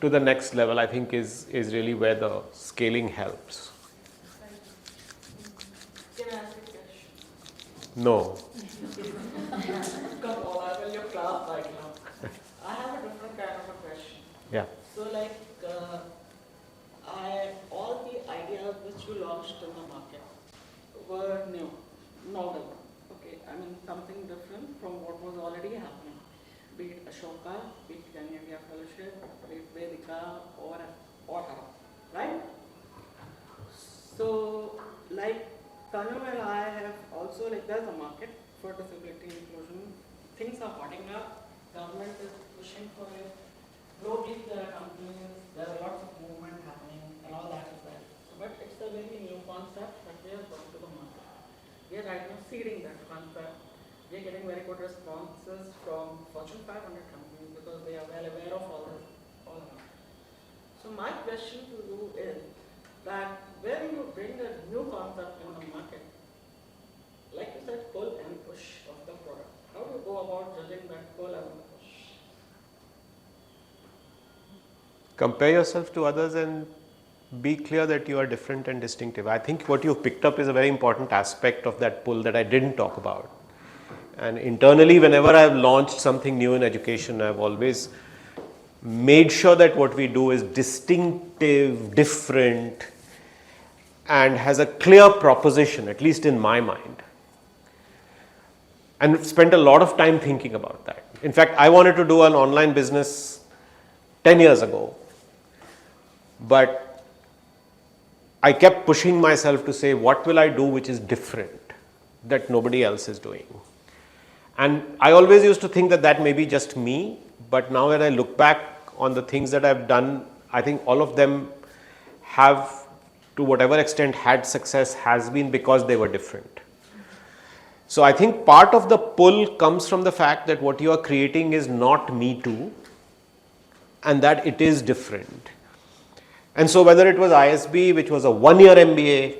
S1: to the next level, I think is really where the scaling helps.
S5: Can I ask a question?
S1: No.
S5: Come on, I will your class right now. I have a different kind of a question.
S1: Yeah.
S5: So like, all the ideas which you launched in the market were new, novel. Okay, I mean something different from what was already happening. Be it Ashoka, be it Young India Fellowship, be it Vedika or whatever, right? So like Tanu and I have also, like, there's a market for disability inclusion. Things are hotting up. Government is pushing for it. Globally, there are companies, there are lots of movement happening and all that as well. But it's a very new concept that we have brought to the market. We are right now seeding that concept. We are getting very good responses from Fortune 500 companies because they are well aware of all this. So my question to you is that when you bring a new concept in the market, like you said, pull and push of the product, how do you go about judging that pull and push?
S1: Compare yourself to others and be clear that you are different and distinctive. I think what you've picked up is a very important aspect of that pull that I didn't talk about. And internally, whenever I've launched something new in education, I've always made sure that what we do is distinctive, different, and has a clear proposition, at least in my mind. And spent a lot of time thinking about that. In fact, I wanted to do an online business 10 years ago, but I kept pushing myself to say, what will I do which is different that nobody else is doing? And I always used to think that that may be just me, but now when I look back on the things that I've done, I think all of them have, to whatever extent, had success has been because they were different. So I think part of the pull comes from the fact that what you are creating is not me too, and that it is different. And so whether it was ISB, which was a 1-year MBA,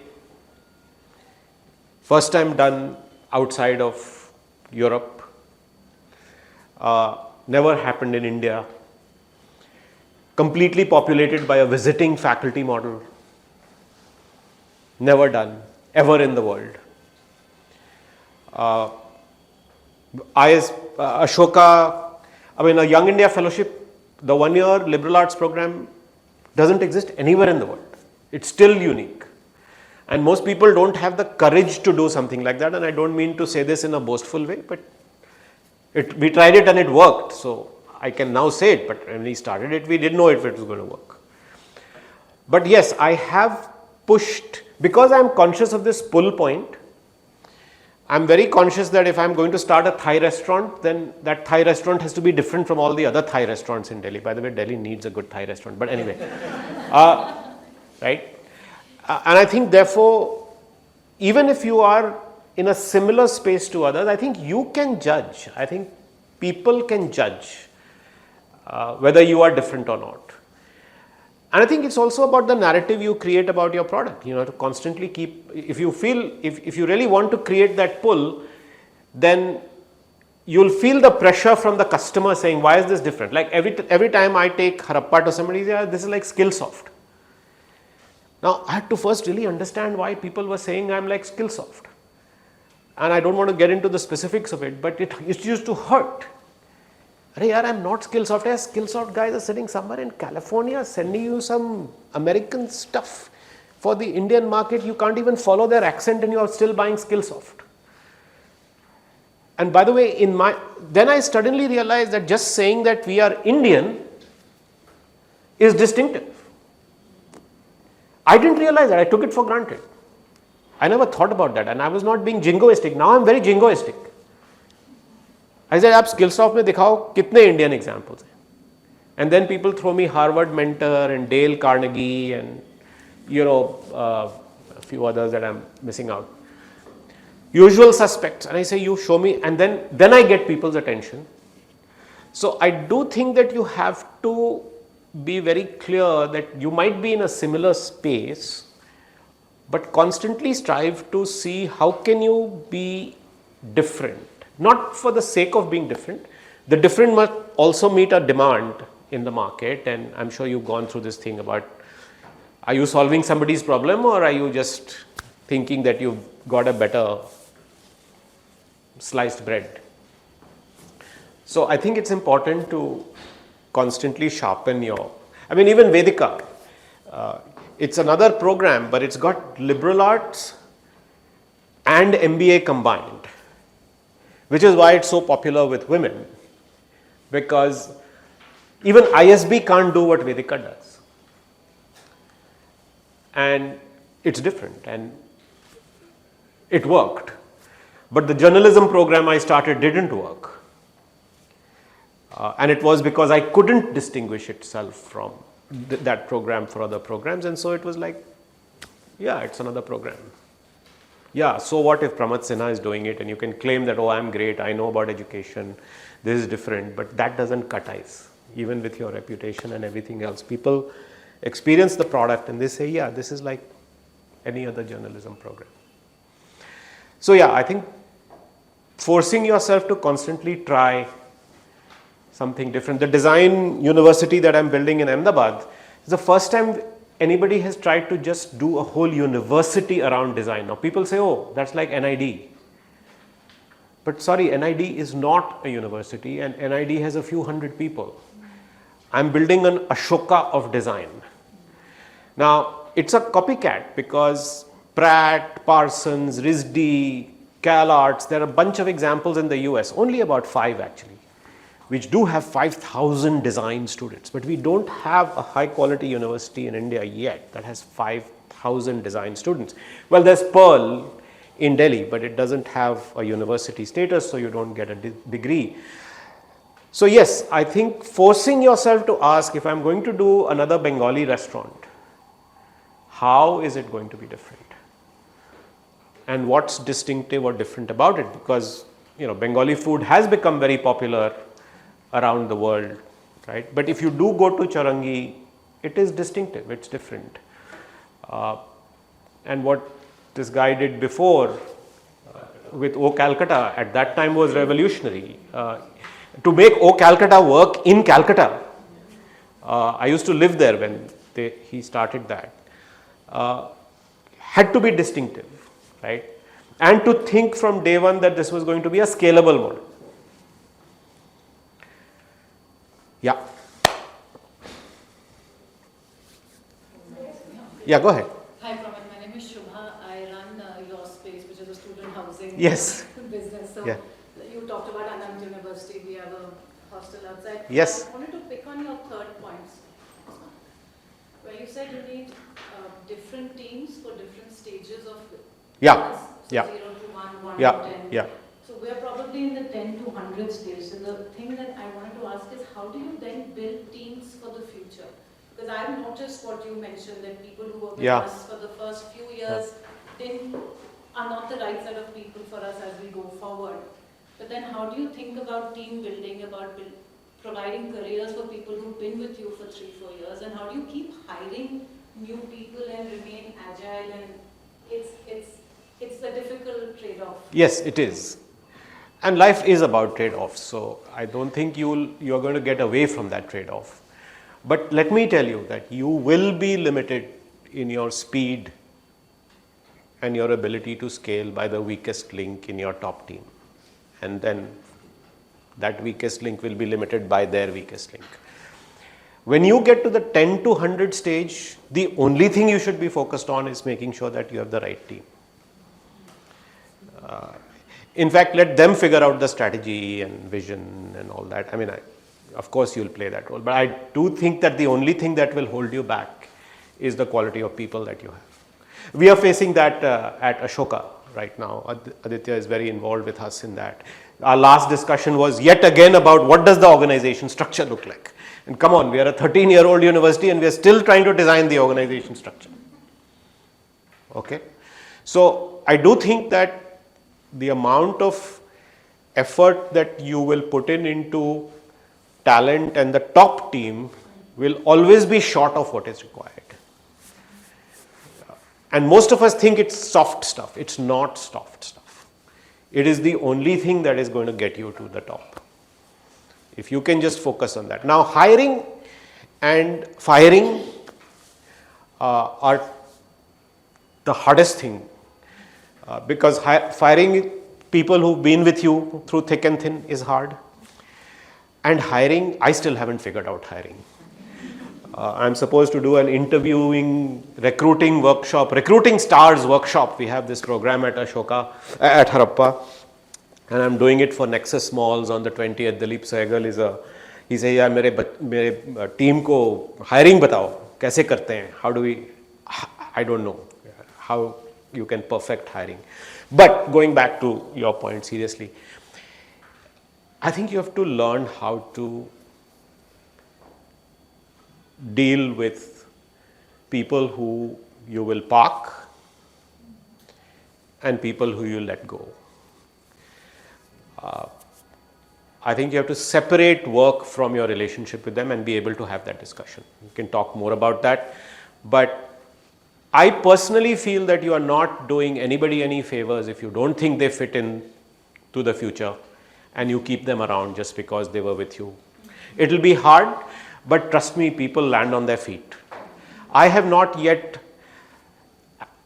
S1: first time done outside of Europe, never happened in India, completely populated by a visiting faculty model, never done, ever in the world. Ashoka, a Young India Fellowship, the 1-year liberal arts program doesn't exist anywhere in the world. It's still unique. And most people don't have the courage to do something like that. And I don't mean to say this in a boastful way, but we tried it and it worked. So I can now say it, but when we started it, we didn't know if it was going to work. But yes, I have pushed, because I'm conscious of this pull point, I'm very conscious that if I'm going to start a Thai restaurant, then that Thai restaurant has to be different from all the other Thai restaurants in Delhi. By the way, Delhi needs a good Thai restaurant, but anyway. Right? And I think therefore, even if you are in a similar space to others, I think you can judge. I think people can judge whether you are different or not. And I think it's also about the narrative you create about your product, to constantly keep, if you really want to create that pull, then you'll feel the pressure from the customer saying, why is this different? Like every time I take Harappa to somebody, yeah, this is like Skillsoft. Now, I had to first really understand why people were saying I'm like Skillsoft. And I don't want to get into the specifics of it, but it used to hurt. Arey yaar, I'm not Skillsoft. Yeah, Skillsoft guys are sitting somewhere in California sending you some American stuff for the Indian market. You can't even follow their accent and you are still buying Skillsoft. And by the way, then I suddenly realized that just saying that we are Indian is distinctive. I didn't realize that. I took it for granted. I never thought about that, and I was not being jingoistic. Now I'm very jingoistic. I said, आप Skillsoft में दिखाओ कितने Indian examples हैं. And then people throw me Harvard Mentor and Dale Carnegie and a few others that I'm missing out. Usual suspects, and I say, you show me, and then I get people's attention. So I do think that you have to be very clear that you might be in a similar space, but constantly strive to see how can you be different. Not for the sake of being different. The different must also meet a demand in the market, and I'm sure you've gone through this thing about, are you solving somebody's problem or are you just thinking that you've got a better sliced bread? So I think it's important to constantly sharpen even Vedika, it's another program, but it's got liberal arts and MBA combined, which is why it's so popular with women, because even ISB can't do what Vedika does. And it's different, and it worked. But the journalism program I started didn't work. And it was because I couldn't distinguish itself from that program for other programs, and so it was like, yeah, it's another program. Yeah, so what if Pramath Sinha is doing it and you can claim that, oh, I'm great, I know about education, this is different, but that doesn't cut ice, even with your reputation and everything else. People experience the product and they say, yeah, this is like any other journalism program. So yeah, I think forcing yourself to constantly try something different. The design university that I'm building in Ahmedabad is the first time anybody has tried to just do a whole university around design. Now people say, oh, that's like NID. But sorry, NID is not a university, and NID has a few hundred people. I'm building an Ashoka of design. Now it's a copycat because Pratt, Parsons, RISD, CalArts, there are a bunch of examples in the US, only about 5 actually, which do have 5,000 design students, but we don't have a high quality university in India yet that has 5,000 design students. Well, there's Pearl in Delhi, but it doesn't have a university status, so you don't get a degree. So yes, I think forcing yourself to ask, if I'm going to do another Bengali restaurant, how is it going to be different? And what's distinctive or different about it? Because Bengali food has become very popular around the world, right? But if you do go to Charangi, it is distinctive, it's different. And what this guy did before with O Calcutta at that time was revolutionary. To make O Calcutta work in Calcutta, I used to live there when he started that, had to be distinctive, right? And to think from day one that this was going to be a scalable model. Yeah. Yeah, go ahead.
S6: Hi, Pramath. My name is Shubha. I run your space, which is a student housing
S1: Yes.
S6: business. So
S1: Yeah.
S6: you talked about Anand University. We have a hostel outside.
S1: Yes.
S6: I wanted to pick on your third point, where you said you need different teams for different stages of
S1: Yeah.
S6: class. So
S1: Yeah.
S6: 0 to 1, 1
S1: Yeah.
S6: to 10.
S1: Yeah.
S6: So we're probably in the 10 to 100 stage. So the thing that I wanted to ask is, how do you then build teams for the future? Because I've noticed what you mentioned, that people who were with us for the first few years are not the right set of people for us as we go forward. But then how do you think about team building, about providing careers for people who've been with you for 3-4 years, and how do you keep hiring new people and remain agile? And it's a difficult trade-off.
S1: Yes, it is. And life is about trade-offs, so I don't think you're going to get away from that trade-off. But let me tell you that you will be limited in your speed and your ability to scale by the weakest link in your top team. And then that weakest link will be limited by their weakest link. When you get to the 10 to 100 stage, the only thing you should be focused on is making sure that you have the right team. In fact, let them figure out the strategy and vision and all that. I mean, of course you'll play that role, but I do think that the only thing that will hold you back is the quality of people that you have. We are facing that at Ashoka right now. Aditya is very involved with us in that. Our last discussion was yet again about what does the organization structure look like. And come on, we are a 13-year-old university and we are still trying to design the organization structure. Okay? So I do think that the amount of effort that you will put into talent and the top team will always be short of what is required. And most of us think it's soft stuff. It's not soft stuff. It is the only thing that is going to get you to the top. If you can just focus on that. Now, hiring and firing are the hardest thing. Because firing people who've been with you through thick and thin is hard. And hiring, I still haven't figured out hiring. I'm supposed to do an recruiting workshop, recruiting stars workshop. We have this program at Ashoka, at Harappa. And I'm doing it for Nexus Malls on the 20th. Dilip Sehgal he says, yeah, mere team ko hiring batao. Kaise karte hain? How do we, I don't know how you can perfect hiring. But going back to your point seriously, I think you have to learn how to deal with people who you will park and people who you let go. I think you have to separate work from your relationship with them and be able to have that discussion. We can talk more about that. But I personally feel that you are not doing anybody any favors if you don't think they fit in to the future and you keep them around just because they were with you. It will be hard, but trust me, people land on their feet. I have not yet,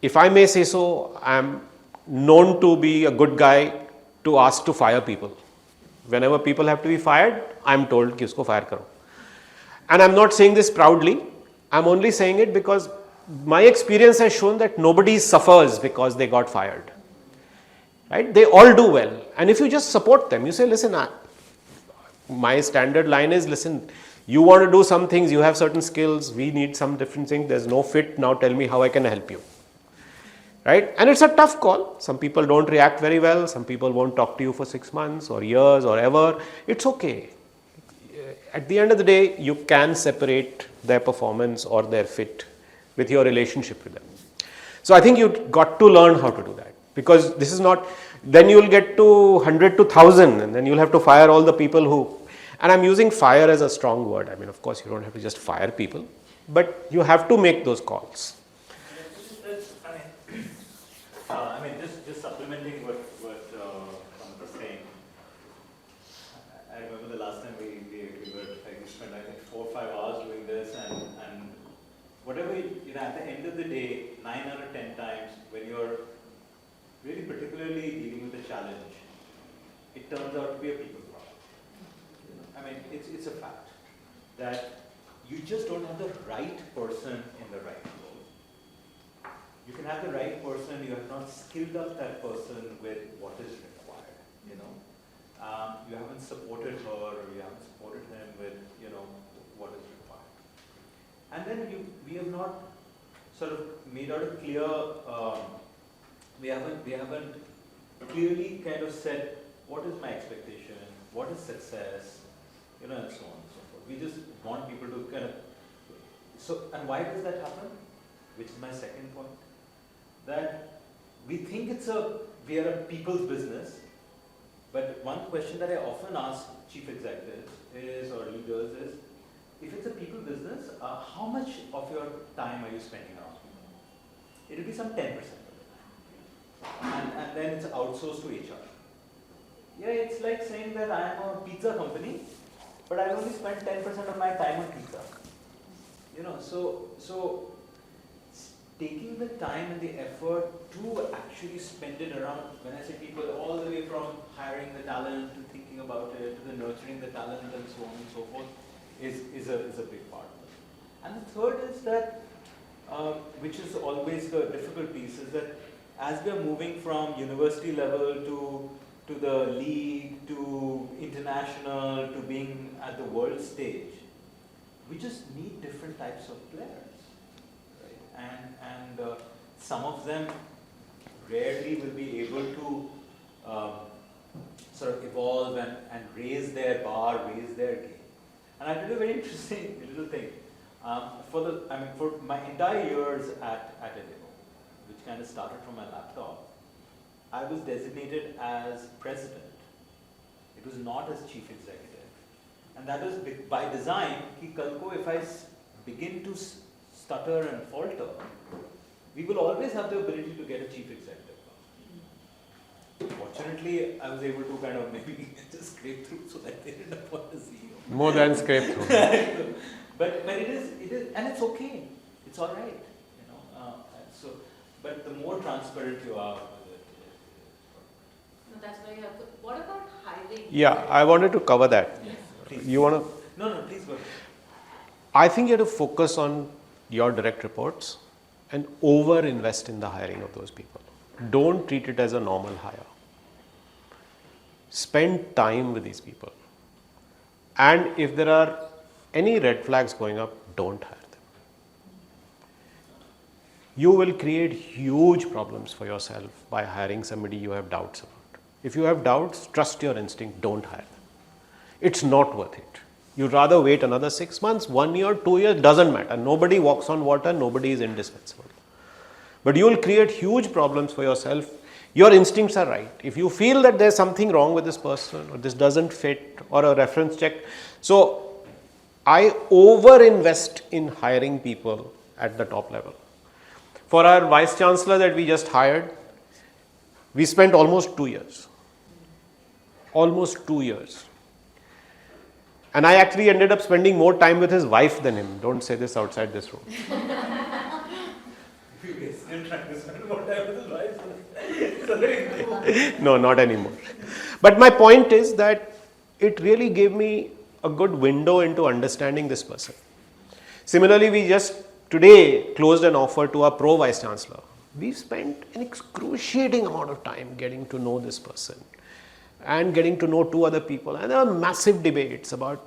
S1: if I may say so, I am known to be a good guy to ask to fire people. Whenever people have to be fired, I am told ki usko fire karo. And I am not saying this proudly. I am only saying it because my experience has shown that nobody suffers because they got fired. Right? They all do well. And if you just support them, you say, listen, my standard line is, listen, you want to do some things, you have certain skills, we need some different things, there's no fit, now tell me how I can help you. Right? And it's a tough call. Some people don't react very well, some people won't talk to you for 6 months or years or ever. It's okay. At the end of the day, you can separate their performance or their fit with your relationship with them. So I think you've got to learn how to do that, because this is not, then you'll get to 100 to 1000 and then you'll have to fire all the people who, and I'm using fire as a strong word. I mean, of course, you don't have to just fire people, but you have to make those calls.
S2: Just supplementing what Pramath was saying. I remember the last time we spent, I think, 4 or 5 hours doing this, and whatever, at the end of the day, 9 out of 10 times, when you're really particularly dealing with a challenge, it turns out to be a people problem. I mean, it's a fact that you just don't have the right person in the right role. You can have the right person, you have not skilled up that person with what is required, You haven't supported her or you haven't supported him with, what is required. And then we have not sort of made out a clear, we haven't clearly kind of said, what is my expectation, what is success, and so on and so forth. We just want people to kind of, and why does that happen? Which is my second point. That we think we are a people's business, but one question that I often ask chief executives or leaders is, if it's a people business, how much of your time are you spending around people? It will be some 10% of it. And then it's outsourced to HR. Yeah, it's like saying that I am a pizza company, but I only spend 10% of my time on pizza. So taking the time and the effort to actually spend it around, when I say people, all the way from hiring the talent to thinking about it, to the nurturing the talent and so on and so forth, is a big part of it. And the third is that, which is always the difficult piece, is that as we are moving from university level to the league, to international, to being at the world stage, we just need different types of players, right? And some of them rarely will be able to sort of evolve and raise their bar, raise their game. And I did a very interesting little thing. For my entire years at Ademo, which kind of started from my laptop, I was designated as president. It was not as chief executive. And that was by design. Ki kal ko if I begin to stutter and falter, we will always have the ability to get a chief executive. Fortunately, I was able to kind of maybe just scrape through so that they didn't appoint a CEO.
S1: More than scrape through.
S2: But it is, and it's okay. It's all right, but the more transparent you are with it.
S6: No, that's very helpful. What about hiring?
S1: Yeah, I wanted to cover that.
S2: Yes, please.
S1: You want to?
S2: No, please go ahead.
S1: I think you have to focus on your direct reports and over invest in the hiring of those people. Don't treat it as a normal hire. Spend time with these people. And if there are any red flags going up, don't hire them. You will create huge problems for yourself by hiring somebody you have doubts about. If you have doubts, trust your instinct, don't hire them. It's not worth it. You'd rather wait another 6 months, 1 year, 2 years, doesn't matter. Nobody walks on water, nobody is indispensable. But you will create huge problems for yourself. Your instincts are right. If you feel that there's something wrong with this person, or this doesn't fit, or a reference check. So I over invest in hiring people at the top level. For our vice chancellor that we just hired, we spent almost 2 years. Almost 2 years. And I actually ended up spending more time with his wife than him. Don't say this outside this room. No, not anymore. But my point is that it really gave me a good window into understanding this person. Similarly, we just today closed an offer to our pro vice chancellor. We spent an excruciating amount of time getting to know this person and getting to know 2 other people. And there were massive debates about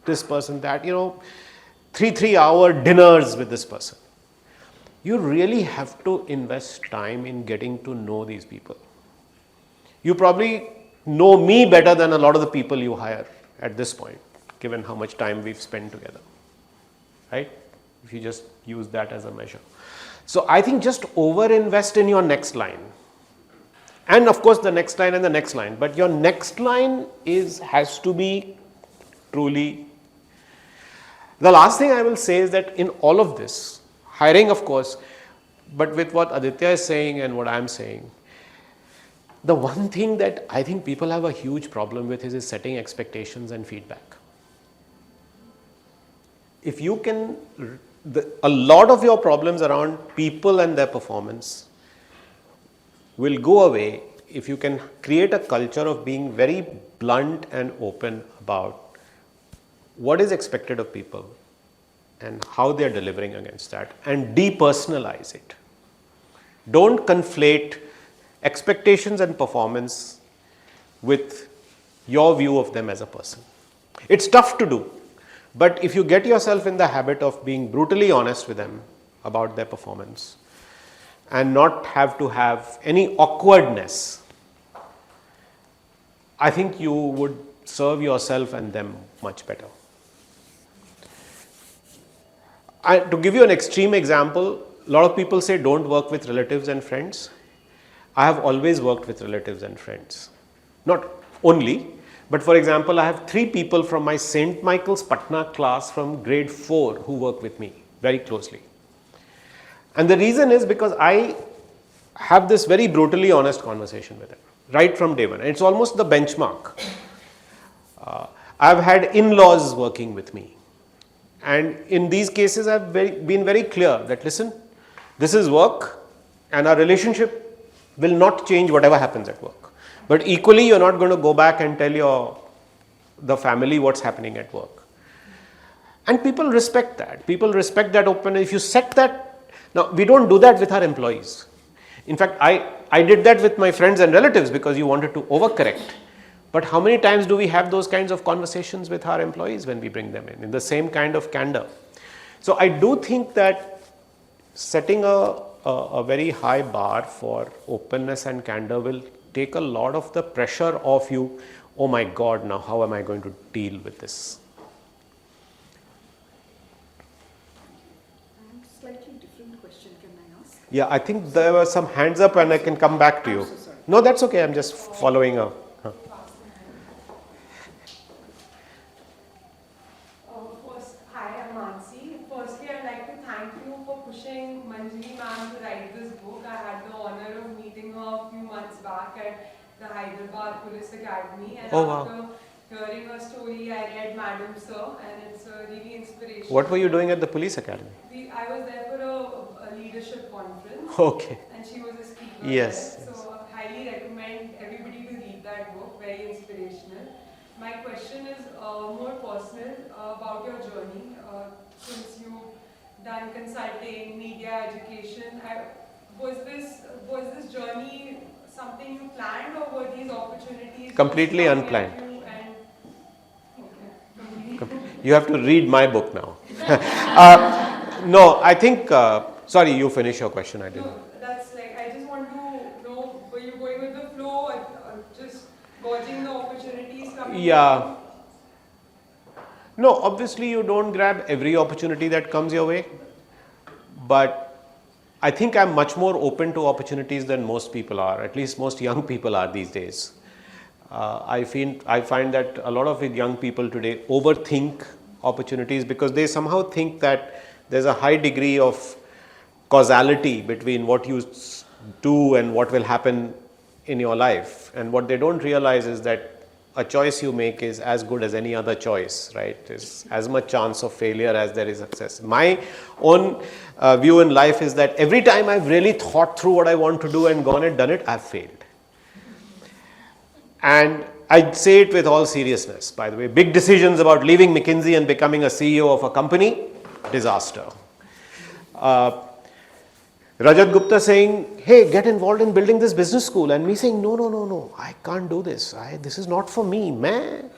S1: this person, that, 3-hour dinners with this person. You really have to invest time in getting to know these people. You probably know me better than a lot of the people you hire at this point, given how much time we've spent together, right? If you just use that as a measure. So I think just over-invest in your next line. And of course the next line and the next line. But your next line has to be truly. The last thing I will say is that in all of this, hiring of course, but with what Aditya is saying and what I am saying, the one thing that I think people have a huge problem with is setting expectations and feedback. If you can, a lot of your problems around people and their performance will go away if you can create a culture of being very blunt and open about what is expected of people and how they are delivering against that, and depersonalize it. Don't conflate expectations and performance with your view of them as a person. It's tough to do, but if you get yourself in the habit of being brutally honest with them about their performance and not have to have any awkwardness, I think you would serve yourself and them much better. To give you an extreme example, a lot of people say don't work with relatives and friends. I have always worked with relatives and friends. Not only, but for example, I have 3 people from my St. Michael's Patna class from grade 4 who work with me very closely. And the reason is because I have this very brutally honest conversation with them. right from day one. And it's almost the benchmark. I've had in-laws working with me. And in these cases, I've been very clear that, listen, this is work and our relationship will not change whatever happens at work. But equally, you're not going to go back and tell the family what's happening at work. And people respect that. People respect that openness. If you set that, now we don't do that with our employees. In fact, I did that with my friends and relatives because you wanted to overcorrect. But how many times do we have those kinds of conversations with our employees when we bring them in the same kind of candor? So I do think that setting a very high bar for openness and candor will take a lot of the pressure off you. Oh my God, now how am I going to deal with this?
S7: Slightly different question, can I ask?
S1: Yeah, I think there were some hands up and I can come back to you.
S7: I'm so sorry.
S1: No, that's okay. I'm just following up.
S8: First, hi, I'm Mansi. Firstly, I'd like to thank you for pushing Manjini ma'am to write this book. I had the honor of meeting her a few months back at the Hyderabad Police Academy. And
S1: Oh, wow.
S8: after hearing her story, I read Madam Sir, and it's really inspirational.
S1: What were you doing at the police academy?
S8: I was there for a leadership conference.
S1: Okay.
S8: And she was a speaker.
S1: Yes,
S8: there. So I highly recommend everybody to read that book. Very inspirational. My question is more personal about your journey. Since you've done consulting, media, education, was this journey something you planned, or were these opportunities
S1: Completely
S8: just coming
S1: unplanned.
S8: at you and, okay.
S1: You have to read my book now. No, I think, sorry, you finish your question. I didn't.
S8: No, that's like, I just want to know, were you going with the flow or just gauging the opportunities coming?
S1: Yeah. No, obviously you don't grab every opportunity that comes your way. But I think I'm much more open to opportunities than most people are, at least most young people are these days. I find that a lot of young people today overthink opportunities because they somehow think that there's a high degree of causality between what you do and what will happen in your life. And what they don't realize is that a choice you make is as good as any other choice, right? There's as much chance of failure as there is success. My own view in life is that every time I've really thought through what I want to do and gone and done it, I've failed. And I say it with all seriousness, by the way. Big decisions about leaving McKinsey and becoming a CEO of a company, disaster. Rajat Gupta saying, hey, get involved in building this business school. And me saying, no, I can't do this. This is not for me. Main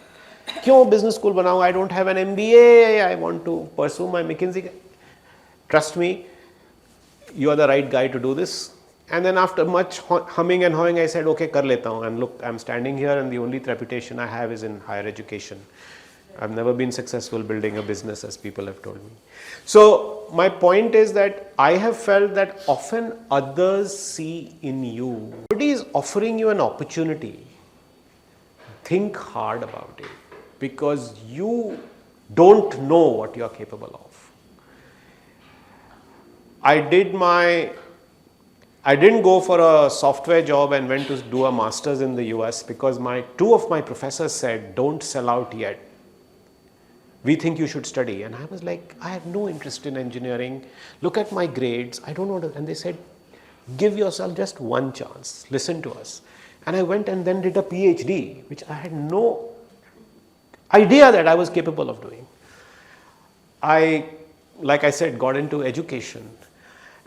S1: kyun business school banao? I don't have an MBA. I want to pursue my McKinsey. Trust me, you are the right guy to do this. And then after much humming and hawing, I said, okay, kar leta hu. And look, I'm standing here and the only reputation I have is in higher education. I've never been successful building a business, as people have told me. So my point is that I have felt that often others see in you. Somebody is offering you an opportunity. Think hard about it because you don't know what you are capable of. I didn't go for a software job and went to do a master's in the US because two of my professors said, don't sell out yet. We think you should study. And I was like, I have no interest in engineering. Look at my grades. I don't know. And they said, give yourself just one chance. Listen to us. And I went and then did a PhD, which I had no idea that I was capable of doing. Like I said, got into education.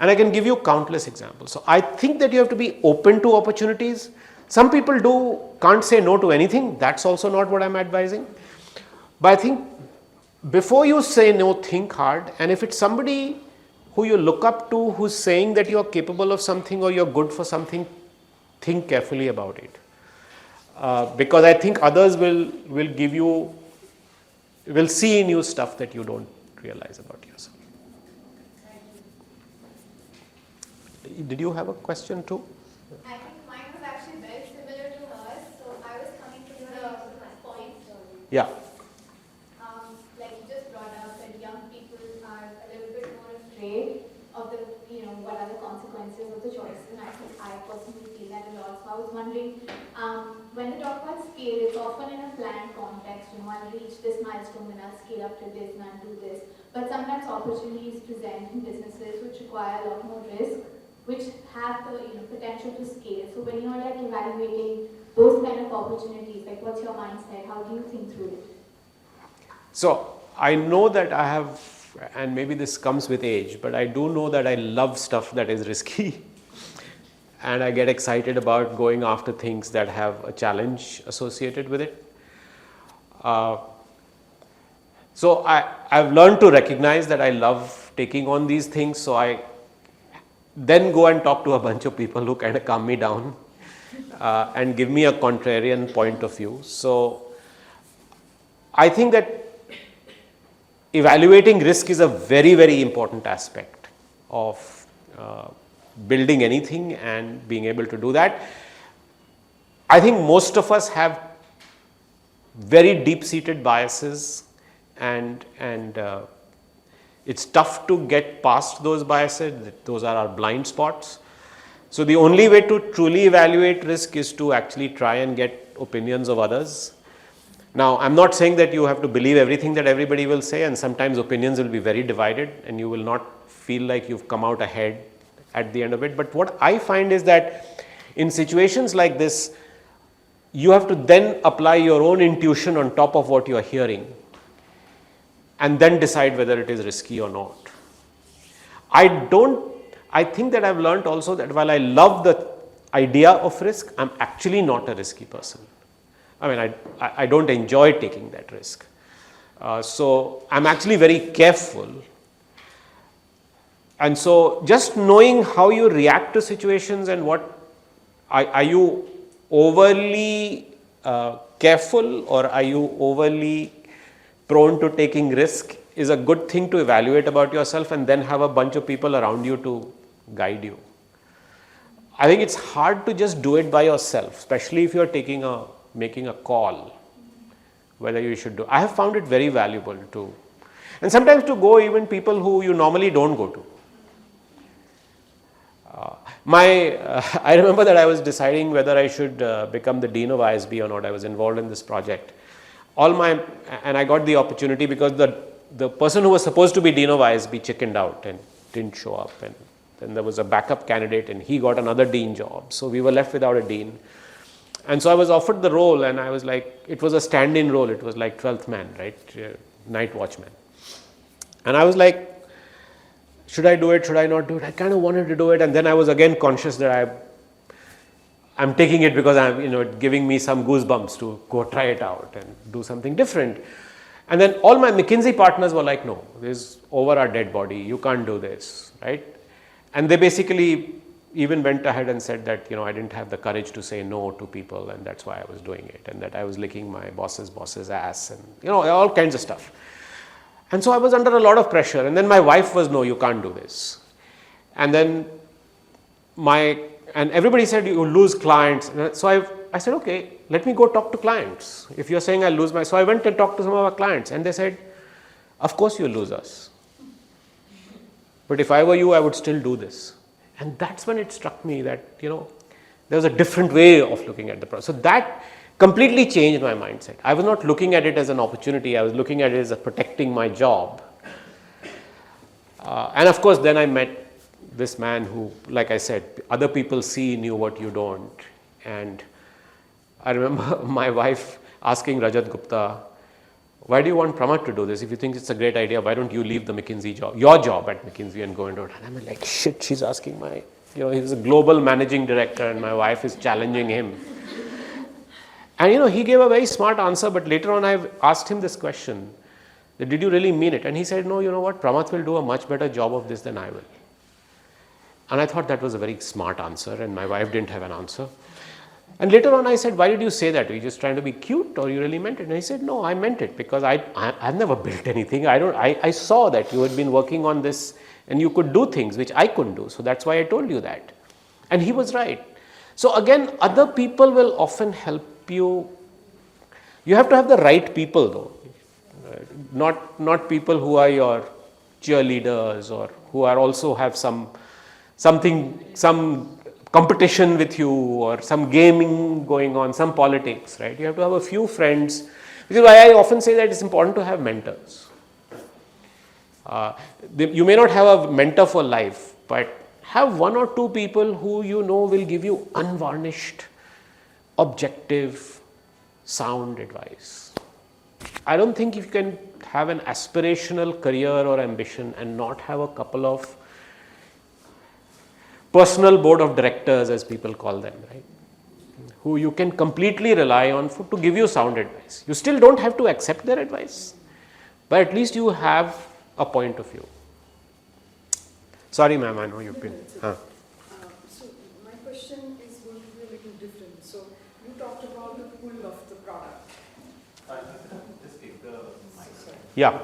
S1: And I can give you countless examples. So I think that you have to be open to opportunities. Some people can't say no to anything. That's also not what I'm advising. But I think before you say no, think hard. And if it's somebody who you look up to, who's saying that you're capable of something or you're good for something, think carefully about it. Because I think others will see in you stuff that you don't realize about yourself. Did you have a question too?
S9: I think mine was actually very similar to hers. So I was coming to the point.
S1: Yeah.
S9: Like you just brought up that young people are a little bit more afraid of what are the consequences of the choices risk, and I personally feel that a lot. So I was wondering, when they talk about scale, it's often in a planned context. I'll reach this milestone, then I'll scale up to this, and I'll do this. But sometimes opportunities present in businesses which require a lot more risk, which have the potential to scale. So when you're like evaluating those kind of opportunities, like what's your mindset? How do you think through it?
S1: So I know that I have, and maybe this comes with age, but I do know that I love stuff that is risky. And I get excited about going after things that have a challenge associated with it. So I've learned to recognize that I love taking on these things. So I then go and talk to a bunch of people who kind of calm me down and give me a contrarian point of view. So I think that evaluating risk is a very, very important aspect of building anything and being able to do that. I think most of us have very deep-seated biases, and it's tough to get past those biases. Those are our blind spots. So the only way to truly evaluate risk is to actually try and get opinions of others. Now, I'm not saying that you have to believe everything that everybody will say, and sometimes opinions will be very divided and you will not feel like you've come out ahead at the end of it. But what I find is that in situations like this, you have to then apply your own intuition on top of what you are hearing and then decide whether it is risky or not. I think that I've learned also that while I love the idea of risk, I'm actually not a risky person. I mean, I don't enjoy taking that risk. So I'm actually very careful. And so just knowing how you react to situations and what, are you overly careful or are you overly prone to taking risk is a good thing to evaluate about yourself and then have a bunch of people around you to guide you. I think it's hard to just do it by yourself, especially if you're making a call whether you should do. I have found it very valuable to, and sometimes to go even people who you normally don't go to. I remember that I was deciding whether I should become the dean of ISB or not. I was involved in this project. And I got the opportunity because the person who was supposed to be dean of ISB chickened out and didn't show up. And then there was a backup candidate and he got another dean job. So we were left without a dean. And so I was offered the role and I was like, it was a stand-in role. It was like 12th man, right? Night watchman. And I was like, should I do it? Should I not do it? I kind of wanted to do it. And then I was again conscious that I'm taking it because I'm, giving me some goosebumps to go try it out and do something different. And then all my McKinsey partners were like, no, this is over our dead body. You can't do this, right? And they basically even went ahead and said that, I didn't have the courage to say no to people and that's why I was doing it. And that I was licking my boss's ass and, all kinds of stuff. And so I was under a lot of pressure. And then my wife was, no, you can't do this. And then and everybody said you lose clients. And so I said, okay, let me go talk to clients. If you're saying I'll lose so I went and talked to some of our clients and they said, of course you'll lose us. But if I were you, I would still do this. And that's when it struck me that, there's a different way of looking at the process. So that completely changed my mindset. I was not looking at it as an opportunity. I was looking at it as protecting my job. And of course, then I met this man who, like I said, other people see in you what you don't. And I remember my wife asking Rajat Gupta, why do you want Pramath to do this? If you think it's a great idea, why don't you leave the McKinsey job, your job at McKinsey and go and do it? And I'm like, shit, she's asking he's a global managing director and my wife is challenging him. And he gave a very smart answer, but later on I asked him this question, did you really mean it? And he said, no, you know what, Pramath will do a much better job of this than I will. And I thought that was a very smart answer and my wife didn't have an answer. And later on I said, why did you say that? Were you just trying to be cute or you really meant it? And he said, no, I meant it because I've never built anything. I saw that you had been working on this and you could do things which I couldn't do. So that's why I told you that. And he was right. So again, other people will often help you. You have to have the right people though. Not people who are your cheerleaders or who are also have some competition with you or some gaming going on, some politics, right? You have to have a few friends, which is why I often say that it's important to have mentors. You may not have a mentor for life, but have one or two people who you know will give you unvarnished, objective, sound advice. I don't think you can have an aspirational career or ambition and not have a couple of personal board of directors, as people call them, right? Who you can completely rely on to give you sound advice. You still don't have to accept their advice, but at least you have a point of view. Sorry, ma'am, I know you've been.
S7: So my question is going to be a little different. So you talked about the pull of the product.
S2: Just take the mic.
S7: Sorry.
S1: Yeah.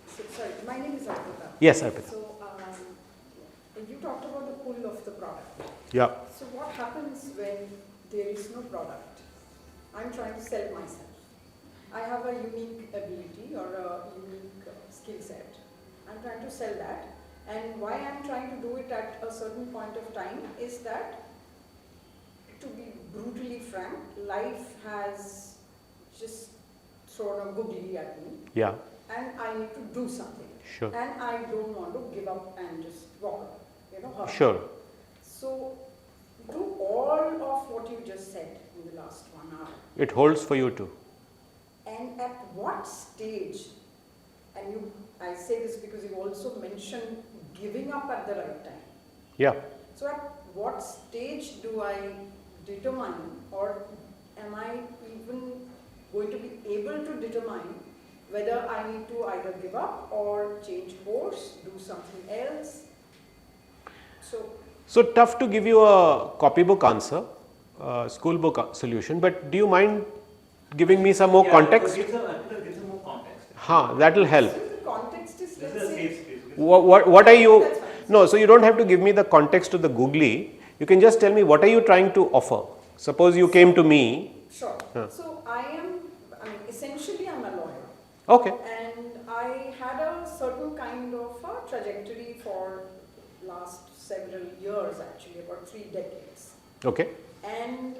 S7: So, sorry, my name is Arpita.
S1: Yes, Arpita.
S7: So you talked about the pull of the product.
S1: Yeah.
S7: So what happens when there is no product? I'm trying to sell myself. I have a unique ability or a unique skill set. I'm trying to sell that. And why I'm trying to do it at a certain point of time is that, to be brutally frank, life has just thrown a googly at me.
S1: Yeah.
S7: And I need to do something.
S1: Sure.
S7: And I don't want to give up and just walk away. Hurt.
S1: Sure.
S7: So, do all of what you just said in the last 1 hour.
S1: It holds for you too.
S7: And at what stage, and I say this because you also mentioned giving up at the right time.
S1: Yeah.
S7: So at what stage do I determine, or am I even going to be able to determine whether I need to either give up or change course, do something else?
S1: So tough to give you a copybook answer, school book solution, but do you mind giving me some more context?
S2: Give some more context.
S1: That will help.
S7: So the context is, let's
S2: This is a
S7: say,
S2: safe space.
S1: What are you?
S7: That's fine.
S1: No, so you don't have to give me the context of the googly. You can just tell me what are you trying to offer. Suppose you came to me.
S7: Sure. So essentially I'm a lawyer.
S1: Okay.
S7: And I had a certain kind of a trajectory for last several years, actually, about 3 decades.
S1: Okay.
S7: And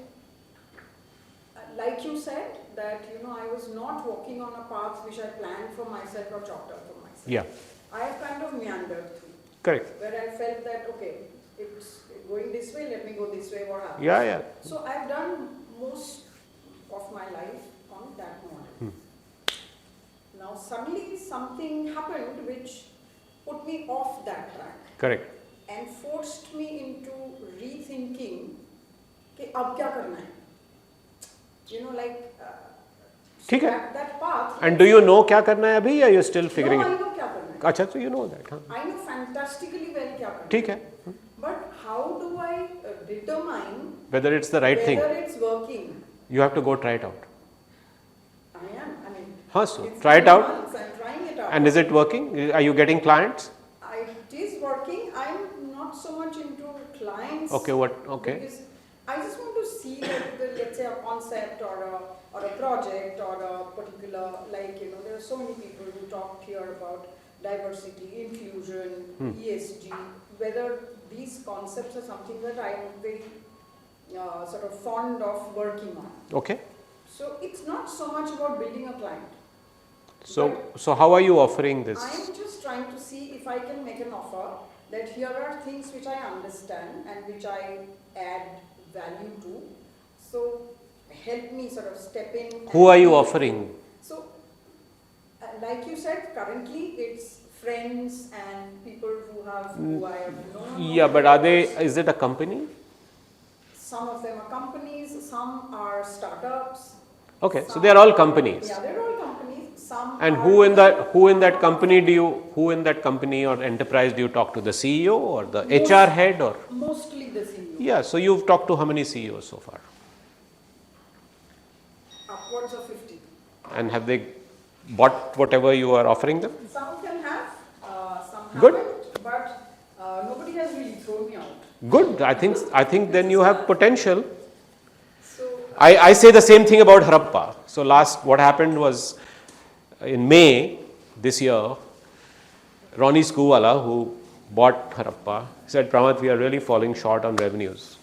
S7: like you said, that I was not walking on a path which I planned for myself or chalked out for myself.
S1: Yeah.
S7: I have kind of meandered through.
S1: Correct.
S7: Where I felt that, okay, it's going this way, let me go this way, what happens?
S1: Yeah.
S7: So I've done most of my life on that model. Now suddenly something happened which put me off that track.
S1: Correct.
S7: And forced me into rethinking कि अब क्या करना है?
S1: ठीक है.
S7: that path.
S1: And do you know क्या करना है अभी, या you still figuring
S7: No, I
S1: it?
S7: know क्या करना है.
S1: अच्छा, so you know that.
S7: I know fantastically well क्या करना है.
S1: ठीक है.
S7: But how do I determine
S1: Whether it's the right thing?
S7: whether it's working?
S1: You have to go try it out.
S7: I am.
S1: So
S7: it's
S1: try it
S7: been
S1: out.
S7: months, I'm trying it out.
S1: And is it working? Are you getting clients?
S7: It is working. I'm not so much into clients.
S1: Okay. Okay.
S7: Because I just want to see let's say a concept or a project or a particular, there are so many people who talk here about diversity, inclusion, ESG, whether these concepts are something that I'm very sort of fond of working on.
S1: Okay.
S7: So it's not so much about building a client.
S1: So how are you offering this?
S7: I'm just trying to see if I can make an offer that here are things which I understand and which I add value to. So help me sort of step in.
S1: Who are you offering?
S7: So like you said, currently it's friends and people who I have known.
S1: Yeah, but is it a company?
S7: Some of them are companies, some are startups.
S1: Okay, so they are all companies.
S7: Yeah, they're all companies. Some
S1: And
S7: are
S1: who in that company or enterprise do you talk to? The CEO or the HR head or?
S7: Mostly the CEO.
S1: Yeah, so you've talked to how many CEOs so far?
S7: Upwards of 50.
S1: And have they bought whatever you are offering them?
S7: Some of them have, some
S1: Good.
S7: haven't, but nobody has really thrown me out.
S1: Good. I think then you have potential.
S7: So
S1: I say the same thing about Harappa. So what happened was in May this year, Ronnie Skuwala, who bought Harappa. He said, Pramath, we are really falling short on revenues.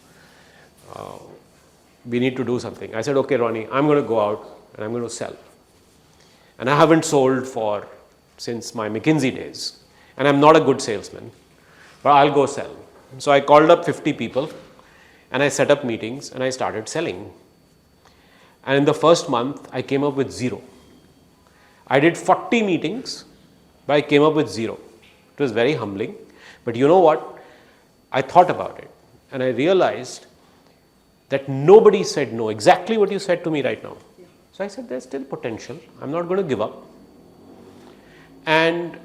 S1: We need to do something. I said, okay, Ronnie, I'm going to go out and I'm going to sell. And I haven't sold since my McKinsey days. And I'm not a good salesman, but I'll go sell. So I called up 50 people and I set up meetings and I started selling. And in the first month, I came up with 0. I did 40 meetings, but I came up with 0. It was very humbling. But you know what? I thought about it and I realized that nobody said no, exactly what you said to me right now. So I said, there's still potential. I'm not going to give up. And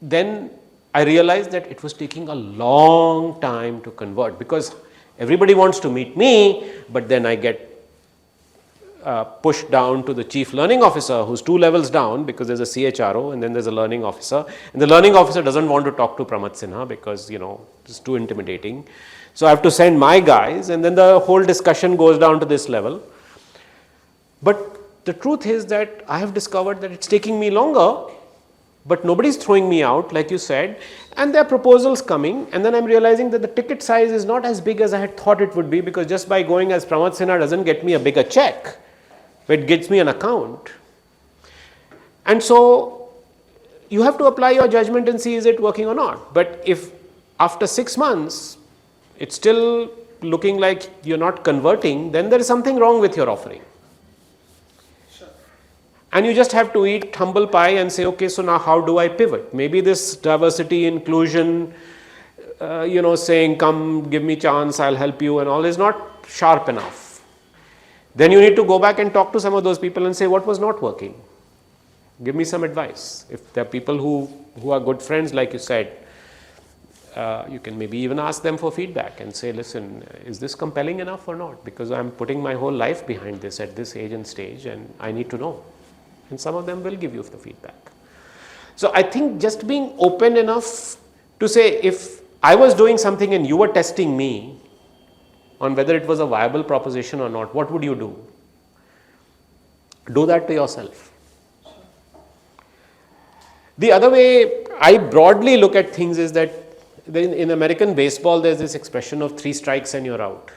S1: then I realized that it was taking a long time to convert because everybody wants to meet me, but then I get pushed down to the chief learning officer who's 2 levels down because there's a CHRO and then there's a learning officer. And the learning officer doesn't want to talk to Pramath Sinha because, it's too intimidating. So I have to send my guys and then the whole discussion goes down to this level. But the truth is that I have discovered that it's taking me longer, but nobody's throwing me out, like you said, and there are proposals coming, and then I'm realizing that the ticket size is not as big as I had thought it would be because just by going as Pramath Sinha doesn't get me a bigger check, but it gets me an account. And so you have to apply your judgment and see is it working or not. But if after 6 months, it's still looking like you're not converting, then there is something wrong with your offering. And you just have to eat humble pie and say, okay, so now how do I pivot? Maybe this diversity, inclusion, saying, come, give me chance, I'll help you and all is not sharp enough. Then you need to go back and talk to some of those people and say, what was not working? Give me some advice. If there are people who are good friends, like you said, you can maybe even ask them for feedback and say, listen, is this compelling enough or not? Because I'm putting my whole life behind this at this age and stage and I need to know. And some of them will give you the feedback. So I think just being open enough to say, if I was doing something and you were testing me on whether it was a viable proposition or not, what would you do? Do that to yourself. The other way I broadly look at things is that in American baseball, there's this expression of 3 strikes and you're out.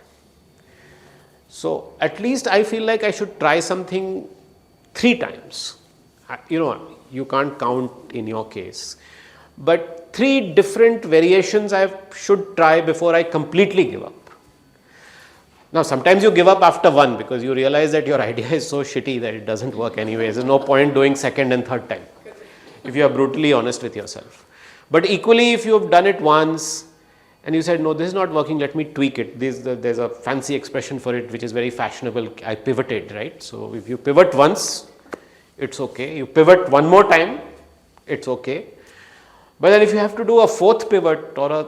S1: So at least I feel like I should try something 3 times. You can't count in your case. But 3 different variations I should try before I completely give up. Now, sometimes you give up after 1 because you realize that your idea is so shitty that it doesn't work anyways. There's no point doing 2nd and 3rd time if you are brutally honest with yourself. But equally, if you have done it once and you said, no, this is not working, let me tweak it. There's a fancy expression for it which is very fashionable. I pivoted, right? So if you pivot once, it's okay. You pivot 1 more time, it's okay. But then if you have to do a 4th pivot or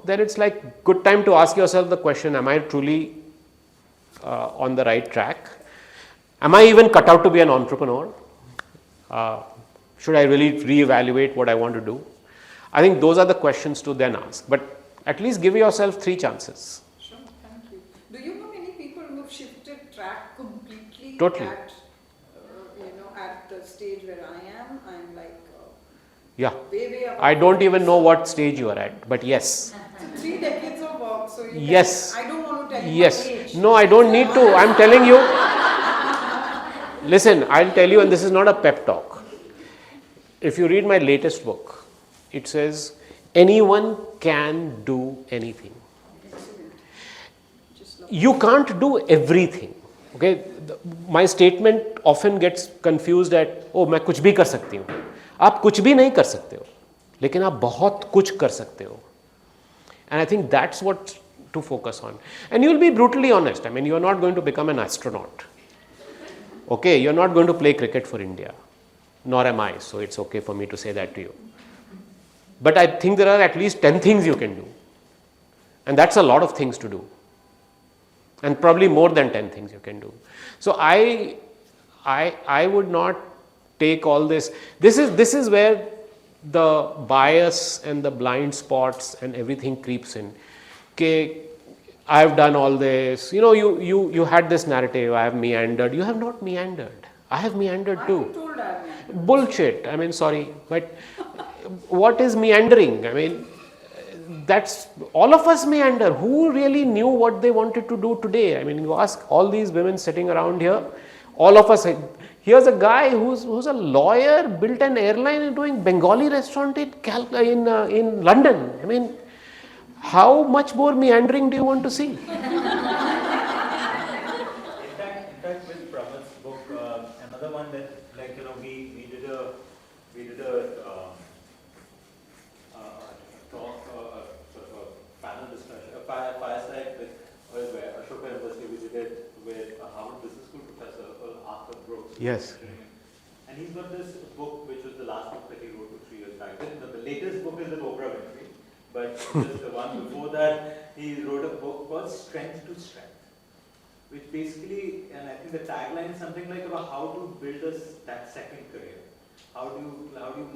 S1: then it's like good time to ask yourself the question, am I truly on the right track? Am I even cut out to be an entrepreneur? Should I really reevaluate what I want to do? I think those are the questions to then ask. But at least give yourself 3 chances.
S7: Sure, thank you. Do you know many people who have shifted track completely?
S1: Totally.
S7: At the stage where I am, I'm like
S1: way up. I don't even know what stage you are at, but yes.
S7: 3 decades of work, so
S1: yes.
S7: I don't want to tell you
S1: yes.
S7: my age.
S1: No, I don't need to. I'm telling you. Listen, I'll tell you, and this is not a pep talk. If you read my latest book, it says anyone can do anything. You can't do everything. Okay, my statement often gets confused at, oh, मैं कुछ भी कर सकती हूँ. आप कुछ भी नहीं कर सकते हो, लेकिन आप बहुत कुछ कर सकते हो. And I think that's what to focus on. And you'll be brutally honest. I mean, you're not going to become an astronaut. Okay, you're not going to play cricket for India. Nor am I, so it's okay for me to say that to you. But I think there are at least 10 things you can do. And that's a lot of things to do. And probably more than 10 things you can do. So I would not take all this. This is where the bias and the blind spots and everything creeps in. Okay, I have done all this. You had this narrative, I have meandered. You have not meandered. I have meandered too.
S7: I'm told I have meandered.
S1: Bullshit. I mean, sorry. But what is meandering? I mean, that's all of us meander. Who really knew what they wanted to do today? I mean, you ask all these women sitting around here, all of us. Here's a guy who's a lawyer, built an airline and doing Bengali restaurant in London. I mean, how much more meandering do you want to see?
S2: In fact, with Pramath's book, another one that, like, you know, we did a talk, sort of a panel discussion, a fireside with Ashoka University. We did it with a Harvard Business School professor, Arthur Brooks.
S1: Yes.
S2: And he's got this book, which was the last book that he wrote 3 years back. The latest book is the Oprah Winfrey, but just the one before that, he wrote a book called Strength to Strength, which basically, and I think the tagline is something like about how to build that second career. How do you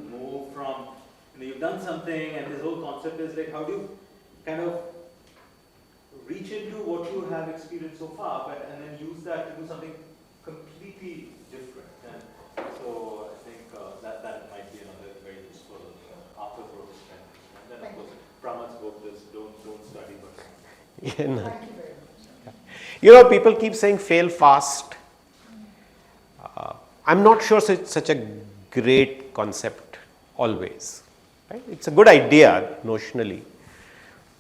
S2: move from, you know, you've done something, and this whole concept is like, how do you kind of reach into what you have experienced so far, and then use that to do something completely different. And so I think that might be another very useful after Brooks. And then of course, Pramath's book is don't study, but
S1: Yeah, no.
S7: Thank you very much.
S1: You know, people keep saying fail fast. I'm not sure it's such a great concept always. Right? It's a good idea notionally,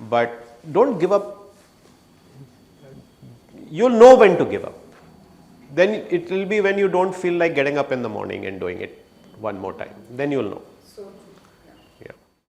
S1: but don't give up. You'll know when to give up. Then it will be when you don't feel like getting up in the morning and doing it one more time. Then you'll know.